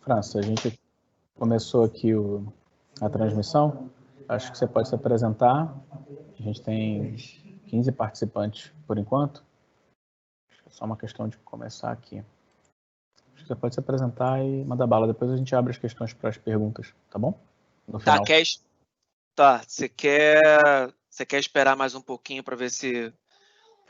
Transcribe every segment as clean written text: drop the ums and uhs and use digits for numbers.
França, a gente começou aqui a transmissão. Acho que você pode se apresentar. A gente tem 15 participantes por enquanto. É só uma questão de começar aqui. Acho que você pode se apresentar e mandar bala. Depois a gente abre as questões para as perguntas, tá bom? No final. Você quer esperar mais um pouquinho para ver se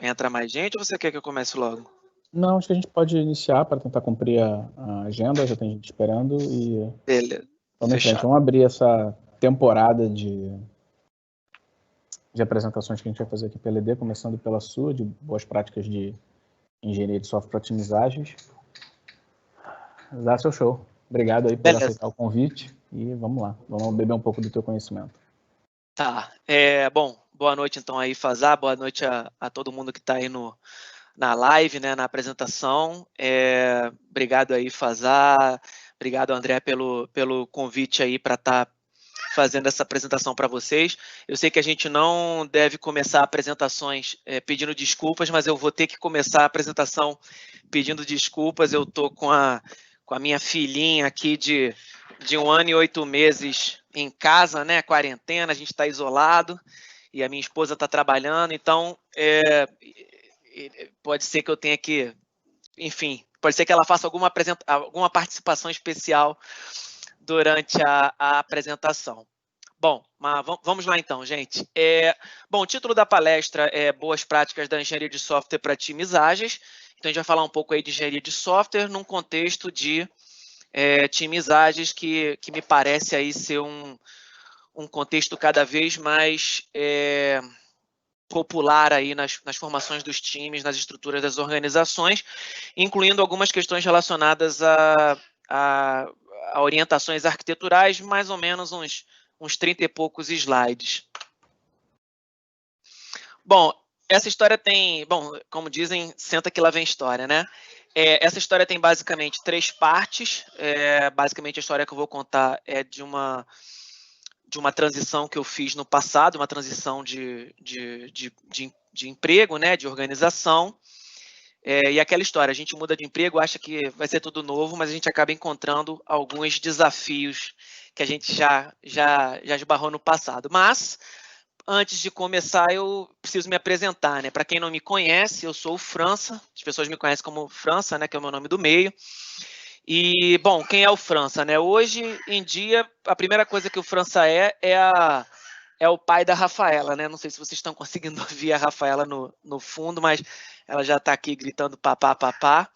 entra mais gente ou você quer que eu comece logo? Não, acho que a gente pode iniciar para tentar cumprir a agenda. Já tem gente esperando e... Beleza. Vamos em frente. Vamos abrir essa temporada de apresentações que a gente vai fazer aqui pela ED, começando pela sua, de boas práticas de engenharia de software para atimizagens. Dá seu show. Obrigado aí por aceitar o convite e vamos lá. Vamos beber um pouco do teu conhecimento. Tá. Bom, boa noite então aí, Fazar. Boa noite a todo mundo que está aí na live, né, na apresentação. Obrigado aí, Fazar. Obrigado, André, pelo convite aí para estar fazendo essa apresentação para vocês. Eu sei que a gente não deve começar apresentações pedindo desculpas, mas eu vou ter que começar a apresentação pedindo desculpas. Eu estou com a minha filhinha aqui de 1 ano e 8 meses em casa, né? Quarentena, a gente está isolado e a minha esposa está trabalhando, então pode ser que eu tenha que, enfim, pode ser que ela faça alguma participação especial durante a apresentação. Bom, mas vamos lá então, gente. Bom, o título da palestra é Boas Práticas da Engenharia de Software para Times Ágeis. Então, a gente vai falar um pouco aí de engenharia de software num contexto de times ágeis que me parece aí ser um contexto cada vez mais popular aí nas formações dos times, nas estruturas das organizações, incluindo algumas questões relacionadas a orientações arquiteturais, mais ou menos uns 30 e poucos slides. Bom, essa história tem, como dizem, senta que lá vem história, né? Essa história tem basicamente 3 partes. Basicamente a história que eu vou contar é de uma transição que eu fiz no passado, uma transição de emprego, né, de organização. E aquela história, a gente muda de emprego, acha que vai ser tudo novo, mas a gente acaba encontrando alguns desafios que a gente já esbarrou no passado. Mas, antes de começar, eu preciso me apresentar, né? Para quem não me conhece, eu sou o França, as pessoas me conhecem como França, né, que é o meu nome do meio. E, bom, quem é o França, né? Hoje em dia, a primeira coisa que o França é o pai da Rafaela, né? Não sei se vocês estão conseguindo ouvir a Rafaela no fundo, mas ela já está aqui gritando papá, papá.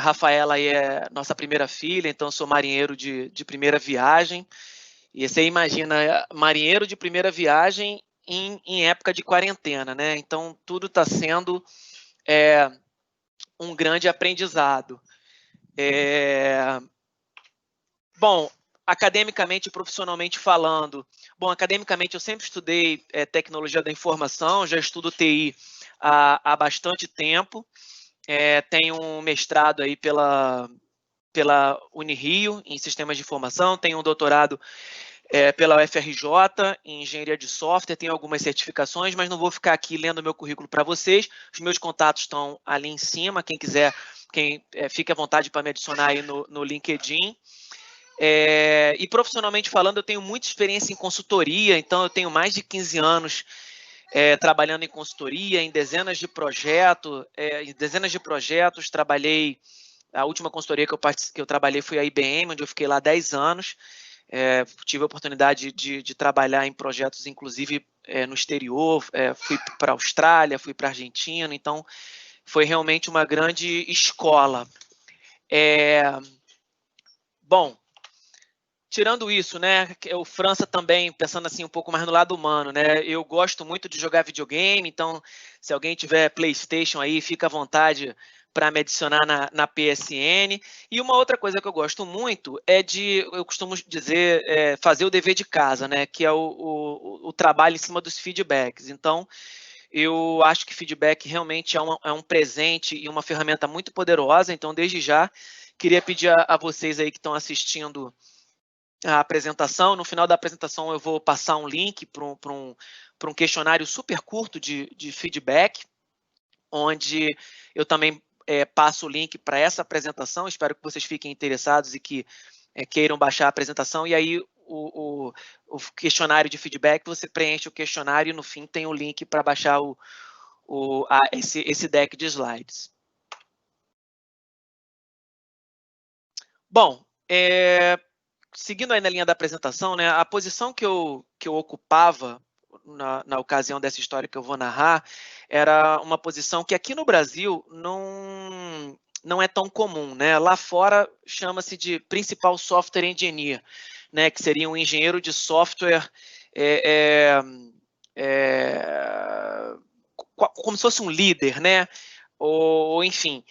Rafaela aí é nossa primeira filha, então eu sou marinheiro de primeira viagem. E você imagina, marinheiro de primeira viagem em época de quarentena, né? Então tudo está sendo um grande aprendizado. Bom, academicamente e profissionalmente falando, academicamente eu sempre estudei tecnologia da informação, já estudo TI há bastante tempo, tenho um mestrado aí pela Unirio em sistemas de informação, tenho um doutorado pela UFRJ em engenharia de software, tenho algumas certificações, mas não vou ficar aqui lendo meu currículo para vocês, os meus contatos estão ali em cima, quem quiser, fique à vontade para me adicionar aí no LinkedIn. E profissionalmente falando, eu tenho muita experiência em consultoria, então eu tenho mais de 15 anos trabalhando em consultoria, em dezenas de projetos, trabalhei, a última consultoria que eu trabalhei foi a IBM, onde eu fiquei lá 10 anos, tive a oportunidade de trabalhar em projetos, inclusive no exterior, fui para a Austrália, fui para a Argentina, então foi realmente uma grande escola. Bom, tirando isso, né, o França também, pensando assim um pouco mais no lado humano, né, eu gosto muito de jogar videogame, então se alguém tiver PlayStation aí, fica à vontade para me adicionar na PSN. E uma outra coisa que eu gosto muito eu costumo dizer, fazer o dever de casa, né, que é o trabalho em cima dos feedbacks. Então, eu acho que feedback realmente é um presente e uma ferramenta muito poderosa, então desde já queria pedir a vocês aí que estão assistindo a apresentação. No final da apresentação eu vou passar um link para um questionário super curto de feedback, onde eu também passo o link para essa apresentação. Espero que vocês fiquem interessados e que queiram baixar a apresentação. E aí, o questionário de feedback, você preenche o questionário e no fim tem o link para baixar esse deck de slides. Bom, seguindo aí na linha da apresentação, né, a posição que eu ocupava na ocasião dessa história que eu vou narrar era uma posição que aqui no Brasil não é tão comum, né? Lá fora chama-se de principal software engineer, né, que seria um engenheiro de software como se fosse um líder, né? Ou enfim.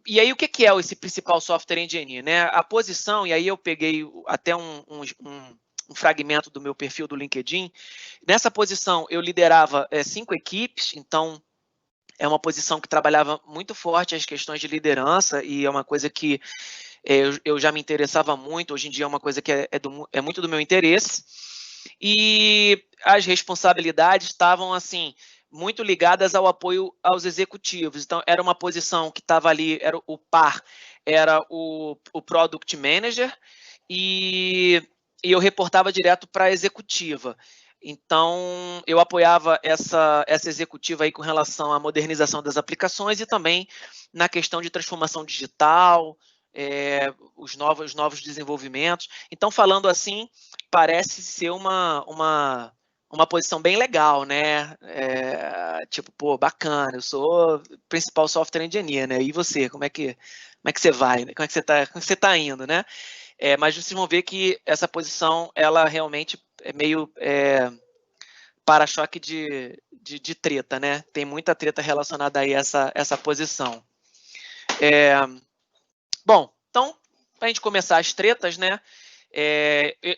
E aí, o que é esse principal software engineer, né? A posição, e aí eu peguei até um fragmento do meu perfil do LinkedIn. Nessa posição, eu liderava 5 equipes, então é uma posição que trabalhava muito forte as questões de liderança, e é uma coisa que eu já me interessava muito, hoje em dia é uma coisa que é muito do meu interesse. E as responsabilidades estavam, assim, muito ligadas ao apoio aos executivos. Então, era uma posição que estava ali, era o par, era o Product Manager, e eu reportava direto para a executiva. Então, eu apoiava essa executiva aí com relação à modernização das aplicações e também na questão de transformação digital, os novos desenvolvimentos. Então, falando assim, parece ser uma posição bem legal, né? Tipo, pô, bacana, eu sou principal software engineer, né? E você, como é que você vai? Como é que você tá indo, né? Mas vocês vão ver que essa posição, ela realmente é meio para-choque de treta, né? Tem muita treta relacionada aí a essa posição. Bom, então, para a gente começar as tretas, né?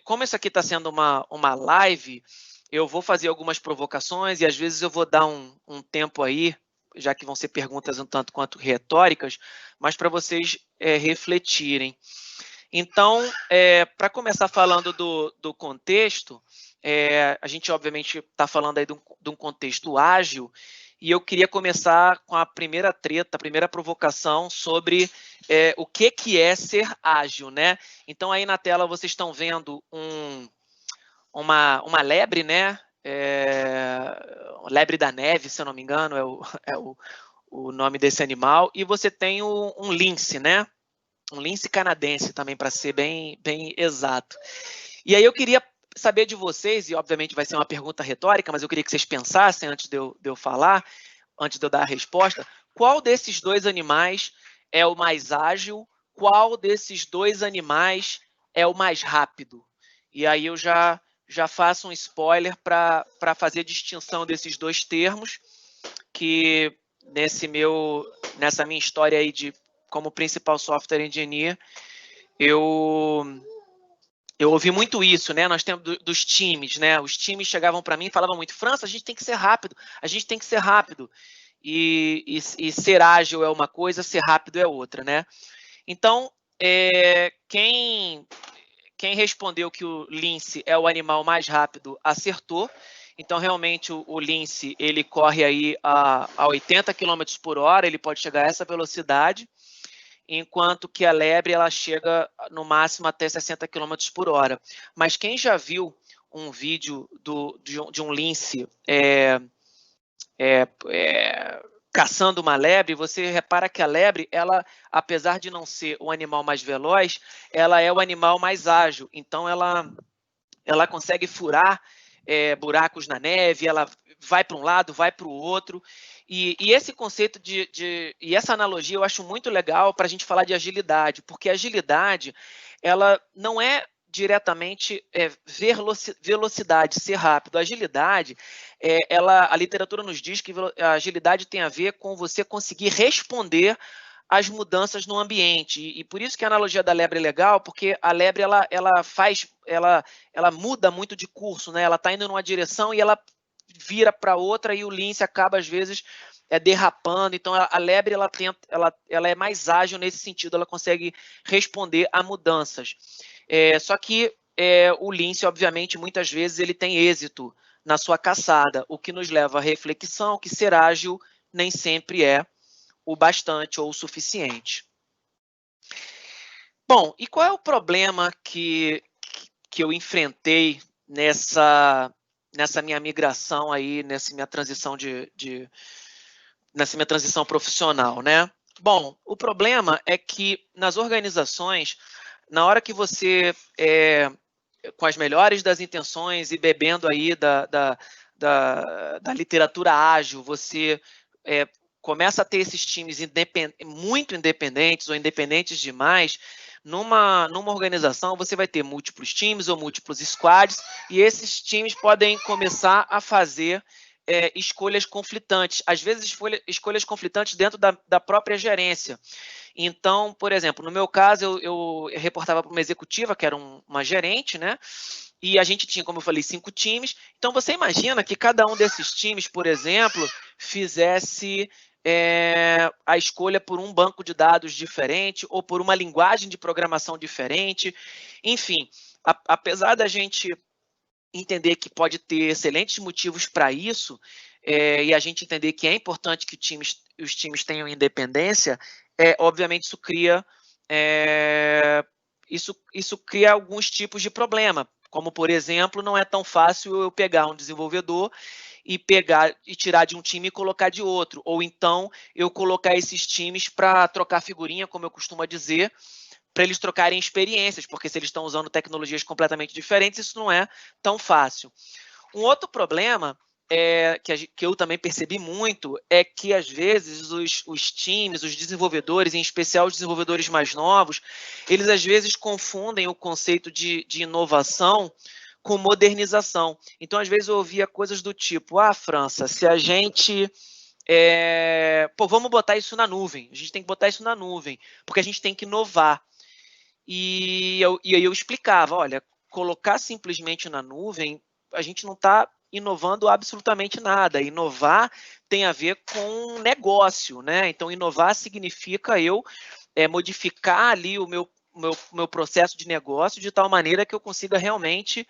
Como isso aqui está sendo uma live, eu vou fazer algumas provocações e às vezes eu vou dar um tempo aí, já que vão ser perguntas um tanto quanto retóricas, mas para vocês refletirem. Então, para começar falando do contexto, a gente obviamente está falando aí de um contexto ágil, e eu queria começar com a primeira treta, a primeira provocação sobre o que é ser ágil, né? Então, aí na tela vocês estão vendo uma lebre, né? Lebre da neve, se eu não me engano, é o nome desse animal, e você tem um lince, né? Um lince canadense também, para ser bem exato. E aí eu queria saber de vocês, e obviamente vai ser uma pergunta retórica, mas eu queria que vocês pensassem antes de eu falar, antes de eu dar a resposta, qual desses dois animais é o mais ágil, qual desses dois animais é o mais rápido? E aí eu já faço um spoiler para fazer a distinção desses dois termos, que nessa minha história aí como principal software engineer, eu ouvi muito isso, né? Nós temos dos times, né? Os times chegavam para mim e falavam muito: França, a gente tem que ser rápido, a gente tem que ser rápido. E ser ágil é uma coisa, ser rápido é outra, né? Então, quem respondeu que o lince é o animal mais rápido acertou. Então, realmente, o lince, ele corre aí a 80 km por hora, ele pode chegar a essa velocidade, enquanto que a lebre, ela chega no máximo até 60 km por hora. Mas quem já viu um vídeo de um lince caçando uma lebre, você repara que a lebre, ela, apesar de não ser o animal mais veloz, ela é o animal mais ágil. Então, ela consegue furar buracos na neve, ela vai para um lado, vai para o outro. E esse conceito e essa analogia eu acho muito legal para a gente falar de agilidade, porque a agilidade, ela não é diretamente velocidade, ser rápido. A agilidade, a literatura nos diz que a agilidade tem a ver com você conseguir responder às mudanças no ambiente. E por isso que a analogia da lebre é legal, porque a lebre ela muda muito de curso, né? Ela está indo numa direção e ela vira para outra, e o lince acaba, às vezes, derrapando. Então, a lebre ela é mais ágil nesse sentido, ela consegue responder a mudanças. Só que o lince, obviamente, muitas vezes ele tem êxito na sua caçada, o que nos leva à reflexão que ser ágil nem sempre é o bastante ou o suficiente. Bom, e qual é o problema que eu enfrentei nessa minha migração aí, nessa minha transição nessa minha transição profissional, né? Bom, o problema é que nas organizações, na hora que você, com as melhores das intenções e bebendo aí da literatura ágil, você começa a ter esses times muito independentes ou independentes demais. Numa organização, você vai ter múltiplos times ou múltiplos squads, e esses times podem começar a fazer escolhas conflitantes, às vezes escolhas conflitantes dentro da própria gerência. Então, por exemplo, no meu caso, eu reportava para uma executiva, que era uma gerente, né? E a gente tinha, como eu falei, 5 times. Então, você imagina que cada um desses times, por exemplo, fizesse a escolha por um banco de dados diferente ou por uma linguagem de programação diferente. Enfim, apesar da gente entender que pode ter excelentes motivos para isso, e a gente entender que é importante que os times tenham independência, obviamente isso cria alguns tipos de problema, como, por exemplo, não é tão fácil eu pegar um desenvolvedor e tirar de um time e colocar de outro, ou então eu colocar esses times para trocar figurinha, como eu costumo dizer, para eles trocarem experiências, porque se eles estão usando tecnologias completamente diferentes, isso não é tão fácil. Um outro problema que eu também percebi muito é que, às vezes, os times, os desenvolvedores, em especial os desenvolvedores mais novos, eles, às vezes, confundem o conceito de inovação com modernização. Então, às vezes, eu ouvia coisas do tipo, França, se a gente... vamos botar isso na nuvem. A gente tem que botar isso na nuvem, porque a gente tem que inovar. E aí eu explicava, olha, colocar simplesmente na nuvem, a gente não está inovando absolutamente nada. Inovar tem a ver com negócio, né? Então, inovar significa eu modificar ali o meu processo de negócio de tal maneira que eu consiga realmente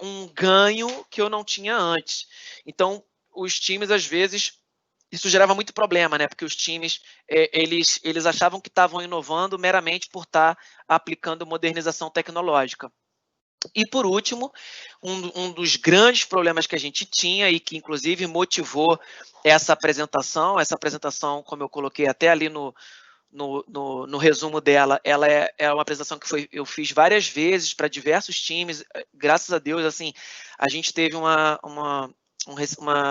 um ganho que eu não tinha antes. Então, os times, às vezes, isso gerava muito problema, né? Porque os times eles achavam que estavam inovando meramente por estar aplicando modernização tecnológica. E, por último, um dos grandes problemas que a gente tinha e que, inclusive, motivou essa apresentação, como eu coloquei até ali no resumo dela, ela é uma apresentação que eu fiz várias vezes para diversos times. Graças a Deus, assim, a gente teve uma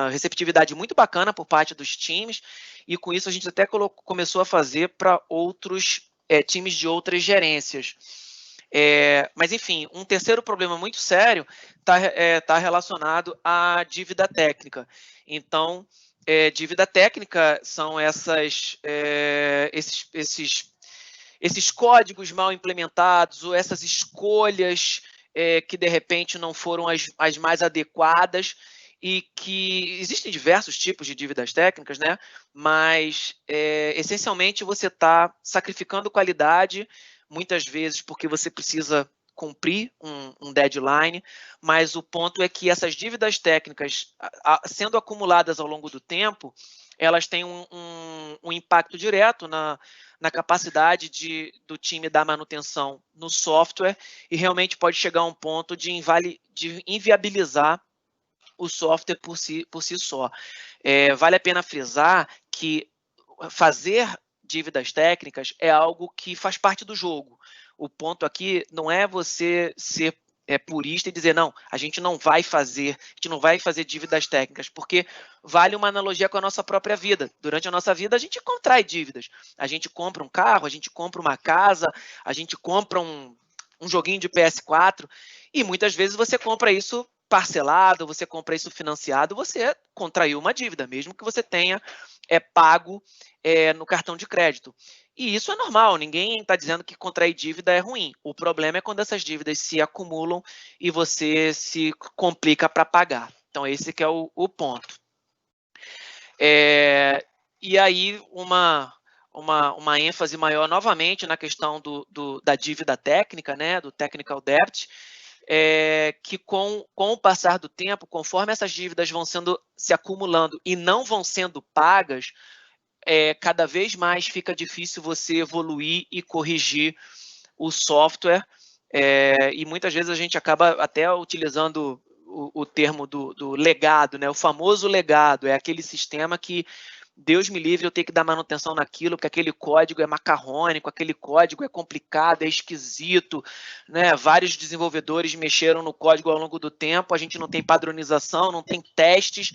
receptividade muito bacana por parte dos times, e com isso a gente até começou a fazer para outros times de outras gerências. Mas, enfim, um terceiro problema muito sério está relacionado à dívida técnica. Então, dívida técnica são esses códigos mal implementados ou essas escolhas que, de repente, não foram as mais adequadas, e que existem diversos tipos de dívidas técnicas, né? Mas, essencialmente, você está sacrificando qualidade, muitas vezes porque você precisa cumprir um deadline, mas o ponto é que essas dívidas técnicas, sendo acumuladas ao longo do tempo, elas têm um impacto direto na capacidade do time dar manutenção no software, e realmente pode chegar a um ponto de inviabilizar o software por si só. Vale a pena frisar que fazer dívidas técnicas é algo que faz parte do jogo. O ponto aqui não é você ser purista e dizer, não, a gente não vai fazer dívidas técnicas, porque vale uma analogia com a nossa própria vida. Durante a nossa vida, a gente contrai dívidas. A gente compra um carro, a gente compra uma casa, a gente compra um joguinho de PS4, e muitas vezes você compra isso parcelado, você compra isso financiado, você contraiu uma dívida, mesmo que você tenha pago no cartão de crédito. E isso é normal, ninguém está dizendo que contrair dívida é ruim. O problema é quando essas dívidas se acumulam e você se complica para pagar. Então, esse que é o ponto. E aí, uma ênfase maior, novamente, na questão da dívida técnica, né, do technical debt, que com o passar do tempo, conforme essas dívidas vão se acumulando e não vão sendo pagas, cada vez mais fica difícil você evoluir e corrigir o software, e muitas vezes a gente acaba até utilizando o termo do legado, né? O famoso legado, é aquele sistema que, Deus me livre, eu tenho que dar manutenção naquilo, porque aquele código é macarrônico, aquele código é complicado, é esquisito, né? Vários desenvolvedores mexeram no código ao longo do tempo, a gente não tem padronização, não tem testes,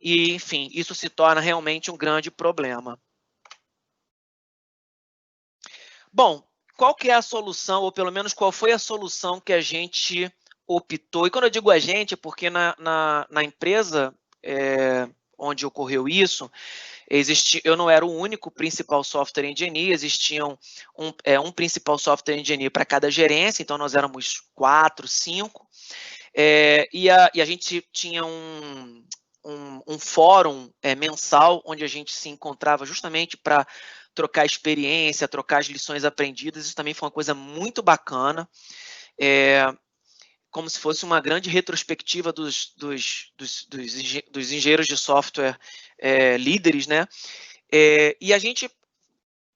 e, enfim, isso se torna realmente um grande problema. Bom, qual que é a solução, ou pelo menos qual foi a solução que a gente optou? E quando eu digo a gente, é porque na empresa onde ocorreu isso, eu não era o único principal software engineer, existiam um principal software engineer para cada gerência, então nós éramos 4, 5, e a gente tinha um fórum mensal, onde a gente se encontrava justamente para trocar experiência, trocar as lições aprendidas. Isso também foi uma coisa muito bacana, como se fosse uma grande retrospectiva dos engenheiros de software líderes, né? E a gente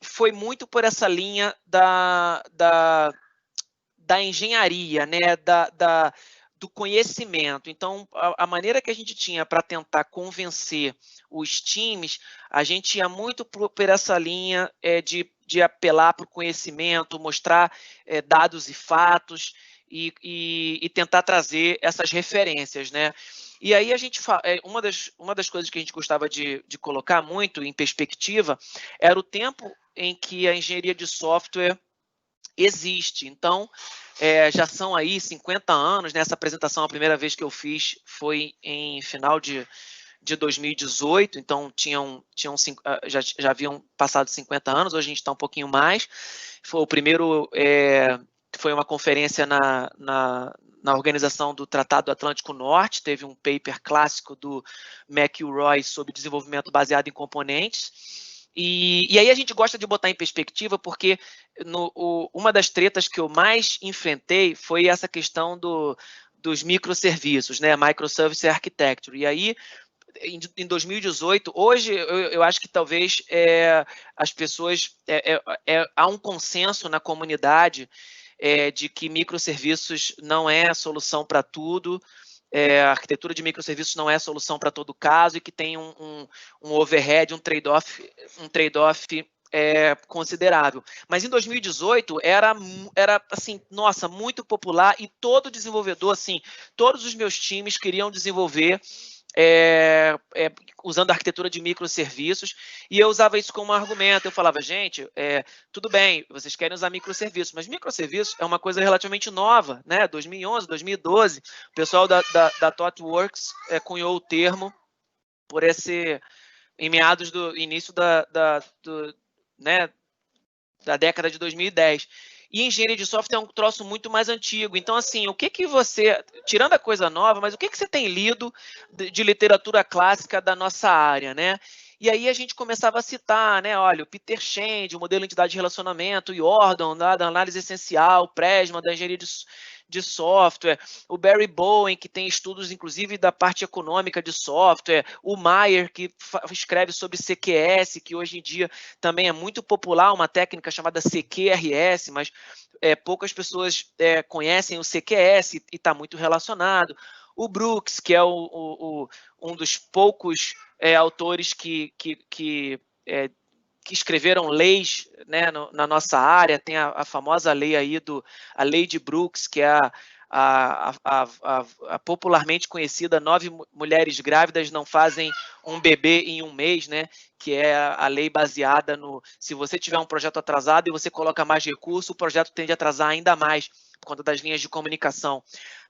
foi muito por essa linha da engenharia, né? Do conhecimento. Então, a maneira que a gente tinha para tentar convencer os times, a gente ia muito por essa linha de apelar para o conhecimento, mostrar dados e fatos e tentar trazer essas referências, né? E aí a gente uma das coisas que a gente gostava de colocar muito em perspectiva era o tempo em que a engenharia de software existe. Então, já são aí 50 anos, né? Essa apresentação, a primeira vez que eu fiz foi em final de 2018, então já haviam passado 50 anos, hoje a gente está um pouquinho mais. Foi o primeiro, foi uma conferência na organização do Tratado do Atlântico Norte, teve um paper clássico do McElroy sobre desenvolvimento baseado em componentes. E aí a gente gosta de botar em perspectiva, porque uma das tretas que eu mais enfrentei foi essa questão dos microserviços, né? Microservice Architecture. E aí, em 2018, hoje eu acho que talvez as pessoas, há um consenso na comunidade de que microserviços não é a solução para tudo, a arquitetura de microserviços não é a solução para todo caso, e que tem um overhead, um trade-off considerável. Mas em 2018 era assim, nossa, muito popular, e todo desenvolvedor, assim, todos os meus times queriam desenvolver usando a arquitetura de microserviços, e eu usava isso como argumento. Eu falava, gente, tudo bem, vocês querem usar microserviços, mas microserviços é uma coisa relativamente nova, né? 2011, 2012, o pessoal da ThoughtWorks cunhou o termo em meados do início da década de 2010. E engenharia de software é um troço muito mais antigo. Então, assim, o que você, tirando a coisa nova, mas o que você tem lido de literatura clássica da nossa área, né? E aí a gente começava a citar, né? Olha, o Peter Shand, o modelo de entidade de relacionamento, o Jordan, da análise essencial, o Pressman, da engenharia de software, o Barry Bowen, que tem estudos, inclusive, da parte econômica de software, o Meyer, que escreve sobre CQS, que hoje em dia também é muito popular, uma técnica chamada CQRS, mas poucas pessoas conhecem o CQS e está muito relacionado. O Brooks, que é um dos poucos autores que escreveram leis, né, na nossa área. Tem a famosa lei aí a lei de Brooks, que é a popularmente conhecida 9 mulheres grávidas não fazem um bebê em um mês, né? Que é a lei baseada se você tiver um projeto atrasado e você coloca mais recurso, o projeto tende a atrasar ainda mais por conta das linhas de comunicação.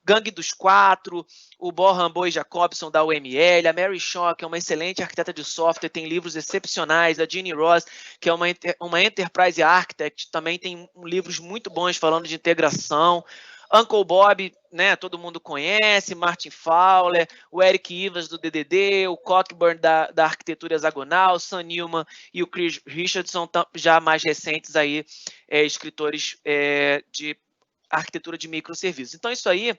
Gangue dos Quatro, o Bohan Boy Jacobson da UML, a Mary Shaw, que é uma excelente arquiteta de software, tem livros excepcionais, a Jeannie Ross, que é uma Enterprise Architect, também tem livros muito bons falando de integração. Uncle Bob, né, todo mundo conhece, Martin Fowler, o Eric Ivas do DDD, o Cockburn da arquitetura hexagonal, Sam Newman e o Chris Richardson, já mais recentes aí, escritores de arquitetura de microserviços. Então, isso aí,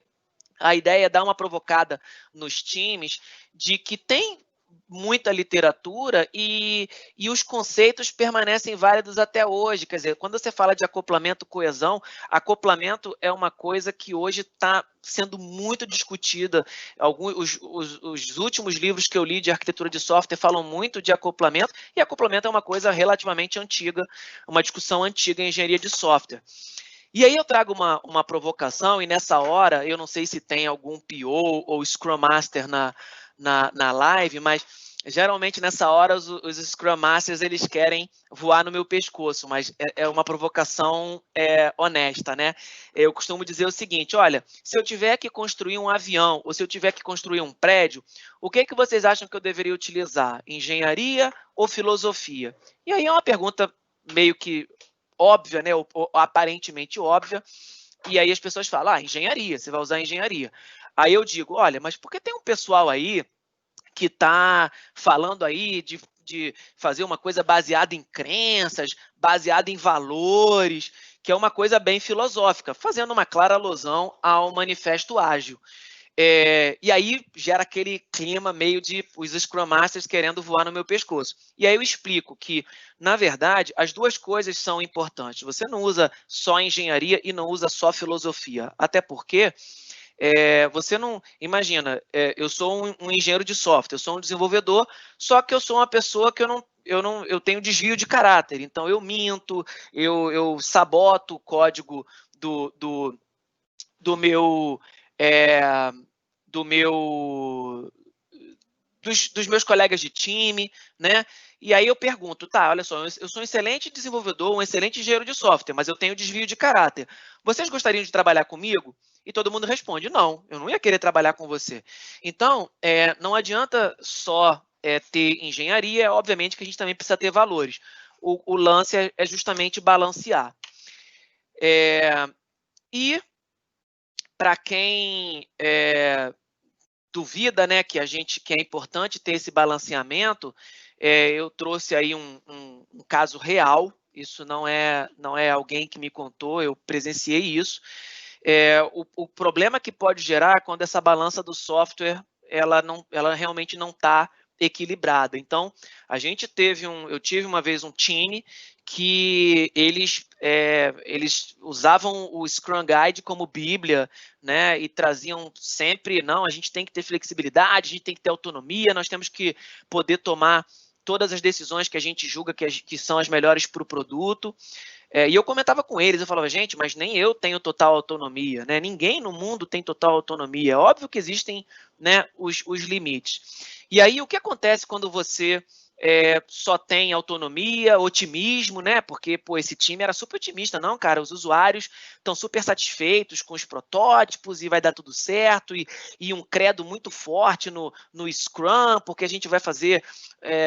a ideia é dar uma provocada nos times de que tem muita literatura e os conceitos permanecem válidos até hoje. Quer dizer, quando você fala de acoplamento, coesão, acoplamento é uma coisa que hoje está sendo muito discutida. Os últimos livros que eu li de arquitetura de software falam muito de acoplamento, e acoplamento é uma coisa relativamente antiga, uma discussão antiga em engenharia de software. E aí eu trago uma provocação, e nessa hora, eu não sei se tem algum PO ou Scrum Master na live, mas geralmente nessa hora os Scrum Masters eles querem voar no meu pescoço, mas é uma provocação honesta, né? Eu costumo dizer o seguinte: olha, se eu tiver que construir um avião ou se eu tiver que construir um prédio, o que vocês acham que eu deveria utilizar? Engenharia ou filosofia? E aí é uma pergunta meio que óbvia, né? Ou aparentemente óbvia. E aí as pessoas falam, engenharia, você vai usar engenharia. Aí eu digo, olha, mas por que tem um pessoal aí que está falando aí de fazer uma coisa baseada em crenças, baseada em valores, que é uma coisa bem filosófica, fazendo uma clara alusão ao Manifesto Ágil. E aí gera aquele clima meio de os Scrum Masters querendo voar no meu pescoço. E aí eu explico que, na verdade, as duas coisas são importantes. Você não usa só engenharia e não usa só filosofia. Até porque você não... Imagina, eu sou um engenheiro de software, eu sou um desenvolvedor, só que eu sou uma pessoa que eu tenho desvio de caráter. Então, eu minto, eu saboto o código do meu... dos meus colegas de time, né? E aí eu pergunto, tá, olha só, eu sou um excelente desenvolvedor, um excelente engenheiro de software, mas eu tenho desvio de caráter. Vocês gostariam de trabalhar comigo? E todo mundo responde, não, eu não ia querer trabalhar com você. Então, não adianta só ter engenharia, obviamente que a gente também precisa ter valores. O lance é justamente balancear. E para quem duvida, né, que é importante ter esse balanceamento, eu trouxe aí um caso real. Isso não é alguém que me contou, eu presenciei isso. O problema que pode gerar quando essa balança do software ela realmente não está equilibrada. Então, eu tive uma vez um time que eles usavam o Scrum Guide como bíblia, né, e traziam sempre, não, a gente tem que ter flexibilidade, a gente tem que ter autonomia, nós temos que poder tomar todas as decisões que a gente julga que são as melhores para o produto. E eu comentava com eles, eu falava, gente, mas nem eu tenho total autonomia, né? Ninguém no mundo tem total autonomia. É óbvio que existem, né, os limites. E aí, o que acontece quando você só tem autonomia, otimismo, né? Porque, pô, esse time era super otimista. Não, cara, os usuários estão super satisfeitos com os protótipos e vai dar tudo certo. E um credo muito forte no Scrum, porque a gente vai fazer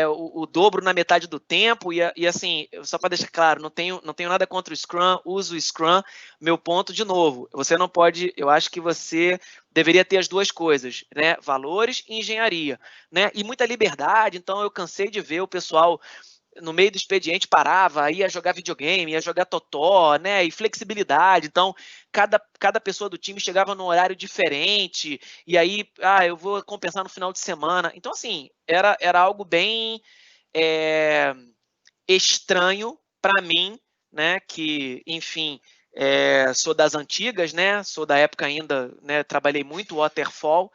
o dobro na metade do tempo. E assim, só para deixar claro, não tenho nada contra o Scrum, uso o Scrum. Meu ponto, de novo, você não pode... Eu acho que você deveria ter as duas coisas, né? Valores e engenharia, né? E muita liberdade. Então, eu cansei de ver o pessoal no meio do expediente parava, ia jogar videogame, ia jogar totó, né? E flexibilidade. Então, cada pessoa do time chegava num horário diferente, e aí, eu vou compensar no final de semana. Então, assim, era algo bem estranho para mim, né? Que, enfim, sou das antigas, né? Sou da época ainda, né? Trabalhei muito waterfall,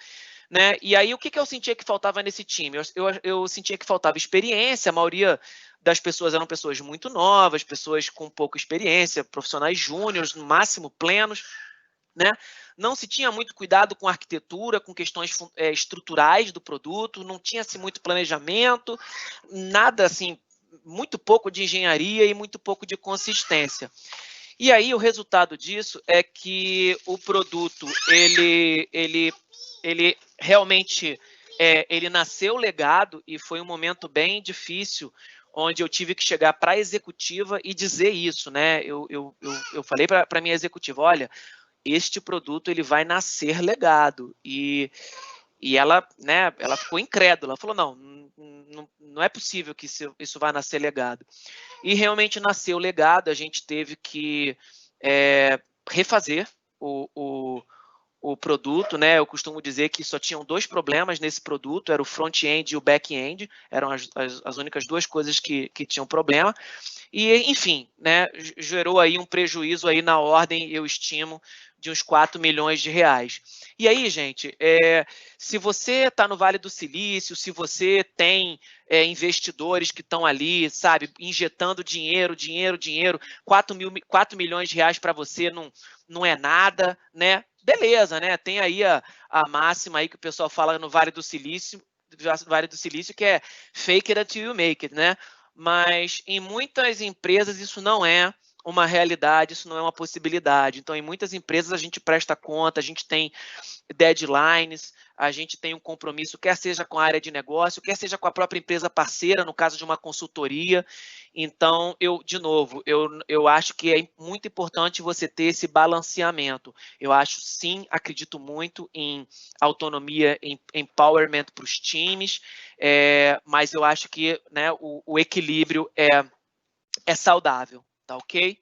né? E aí, o que eu sentia que faltava nesse time? Eu sentia que faltava experiência. A maioria das pessoas eram pessoas muito novas, pessoas com pouca experiência, profissionais júniores, no máximo plenos, né? Não se tinha muito cuidado com a arquitetura, com questões estruturais do produto, não tinha-se muito planejamento, nada assim, muito pouco de engenharia e muito pouco de consistência. E aí o resultado disso é que o produto, ele realmente ele nasceu legado, e foi um momento bem difícil, onde eu tive que chegar para a executiva e dizer isso, né? Eu falei para a minha executiva, olha, este produto ele vai nascer legado. E ela, né, ela ficou incrédula, ela falou, não é possível que isso vá nascer legado. E realmente nasceu legado. A gente teve que refazer o o produto, né? Eu costumo dizer que só tinham 2 problemas nesse produto, era o front-end e o back-end, eram as únicas 2 coisas que tinham problema. E, enfim, né, gerou aí um prejuízo aí na ordem, eu estimo, de uns 4 milhões de reais. E aí, gente, se você está no Vale do Silício, se você tem investidores que estão ali, sabe, injetando dinheiro, 4 milhões de reais para você não é nada, né? Beleza, né? Tem aí a máxima aí que o pessoal fala no Vale do Silício, que é fake it until you make it, né? Mas em muitas empresas isso não é uma realidade, isso não é uma possibilidade. Então, em muitas empresas a gente presta conta, a gente tem deadlines, a gente tem um compromisso, quer seja com a área de negócio, quer seja com a própria empresa parceira, no caso de uma consultoria. Então, de novo, eu acho que é muito importante você ter esse balanceamento. Eu acho, sim, acredito muito em autonomia, em empowerment para os times, mas eu acho que, né, o equilíbrio é saudável, tá ok?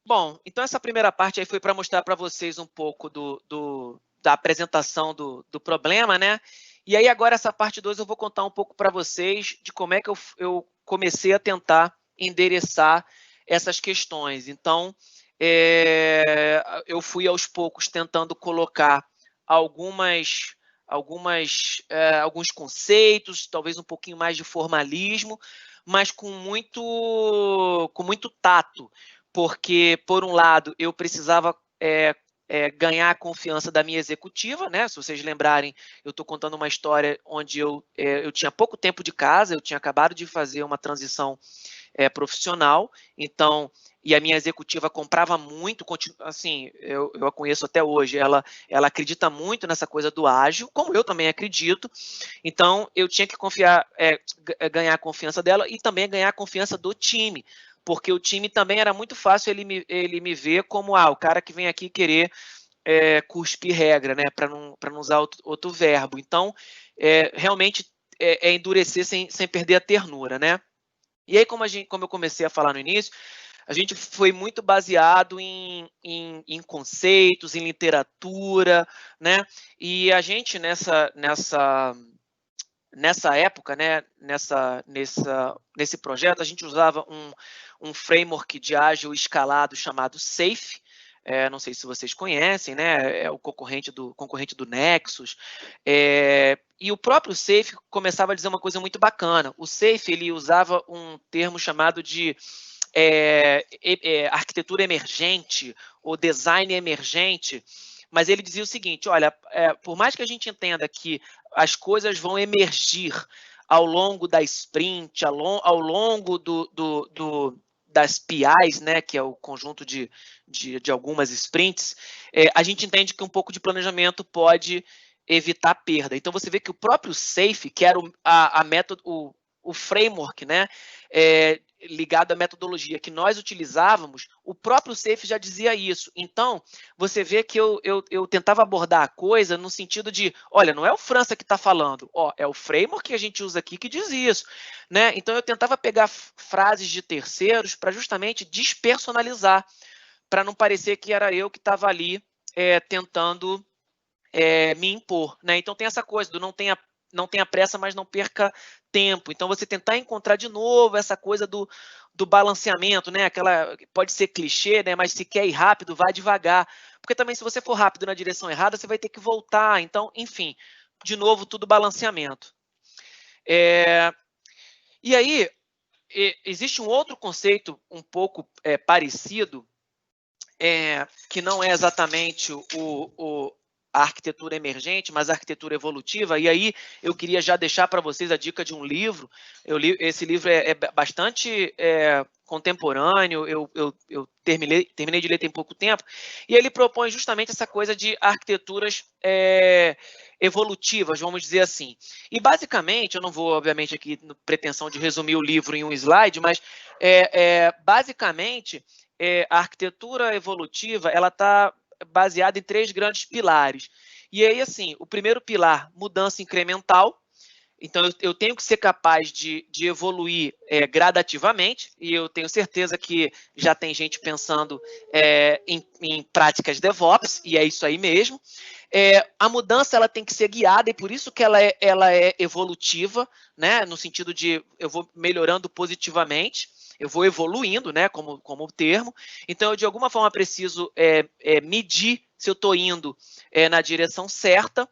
Bom, então essa primeira parte aí foi para mostrar para vocês um pouco da apresentação do problema, né? E aí agora essa parte 2 eu vou contar um pouco para vocês de como é que eu comecei a tentar endereçar essas questões. Então, eu fui aos poucos tentando colocar alguns conceitos, talvez um pouquinho mais de formalismo, mas com muito tato, porque, por um lado, eu precisava ganhar a confiança da minha executiva, né? Se vocês lembrarem, eu estou contando uma história onde eu tinha pouco tempo de casa, eu tinha acabado de fazer uma transição profissional, então, e a minha executiva comprava muito, assim, eu a conheço até hoje, ela acredita muito nessa coisa do ágil, como eu também acredito, então eu tinha que ganhar a confiança dela e também ganhar a confiança do time, porque o time também era muito fácil ele me ver como o cara que vem aqui querer cuspir regra, né, para não usar outro verbo. Então, realmente endurecer sem perder a ternura, né? E aí, como eu comecei a falar no início, a gente foi muito baseado em conceitos, em literatura, né? E a gente, nessa época, né, nesse projeto, a gente usava um framework de ágil escalado chamado SAFe. Não sei se vocês conhecem, né? É o concorrente do Nexus. E o próprio SAFe começava a dizer uma coisa muito bacana. O SAFe ele usava um termo chamado de arquitetura emergente ou design emergente, mas ele dizia o seguinte: olha, por mais que a gente entenda que as coisas vão emergir ao longo da sprint, ao longo das PIs, né, que é o conjunto de algumas sprints, a gente entende que um pouco de planejamento pode evitar perda. Então, você vê que o próprio SAFe, que era o framework, né, ligado à metodologia que nós utilizávamos, o próprio SAFe já dizia isso. Então, você vê que eu tentava abordar a coisa no sentido de, olha, não é o França que está falando, é o framework que a gente usa aqui que diz isso, né? Então, eu tentava pegar frases de terceiros para justamente despersonalizar, para não parecer que era eu que estava ali tentando me impor, né? Então, tem essa coisa do não tenha pressa, mas não perca tempo. Então, você tentar encontrar de novo essa coisa do balanceamento, né? Pode ser clichê, né? Mas se quer ir rápido, vá devagar. Porque também, se você for rápido na direção errada, você vai ter que voltar. Então, enfim, de novo, tudo balanceamento. E aí, existe um outro conceito um pouco parecido, que não é exatamente a arquitetura emergente, mas a arquitetura evolutiva. E aí eu queria já deixar para vocês a dica de um livro. Esse livro é bastante contemporâneo, eu terminei de ler tem pouco tempo, e ele propõe justamente essa coisa de arquiteturas evolutivas, vamos dizer assim. E basicamente, eu não vou, obviamente, aqui pretensão de resumir o livro em um slide, mas basicamente a arquitetura evolutiva ela está baseada em 3 grandes pilares. E aí, assim, o primeiro pilar, mudança incremental. Então, eu tenho que ser capaz de evoluir gradativamente, e eu tenho certeza que já tem gente pensando em práticas DevOps, e é isso aí mesmo. A mudança ela tem que ser guiada, e por isso que ela é evolutiva, né, no sentido de eu vou melhorando positivamente, eu vou evoluindo, né, como o termo. Então, eu, de alguma forma, preciso medir se eu estou indo na direção certa,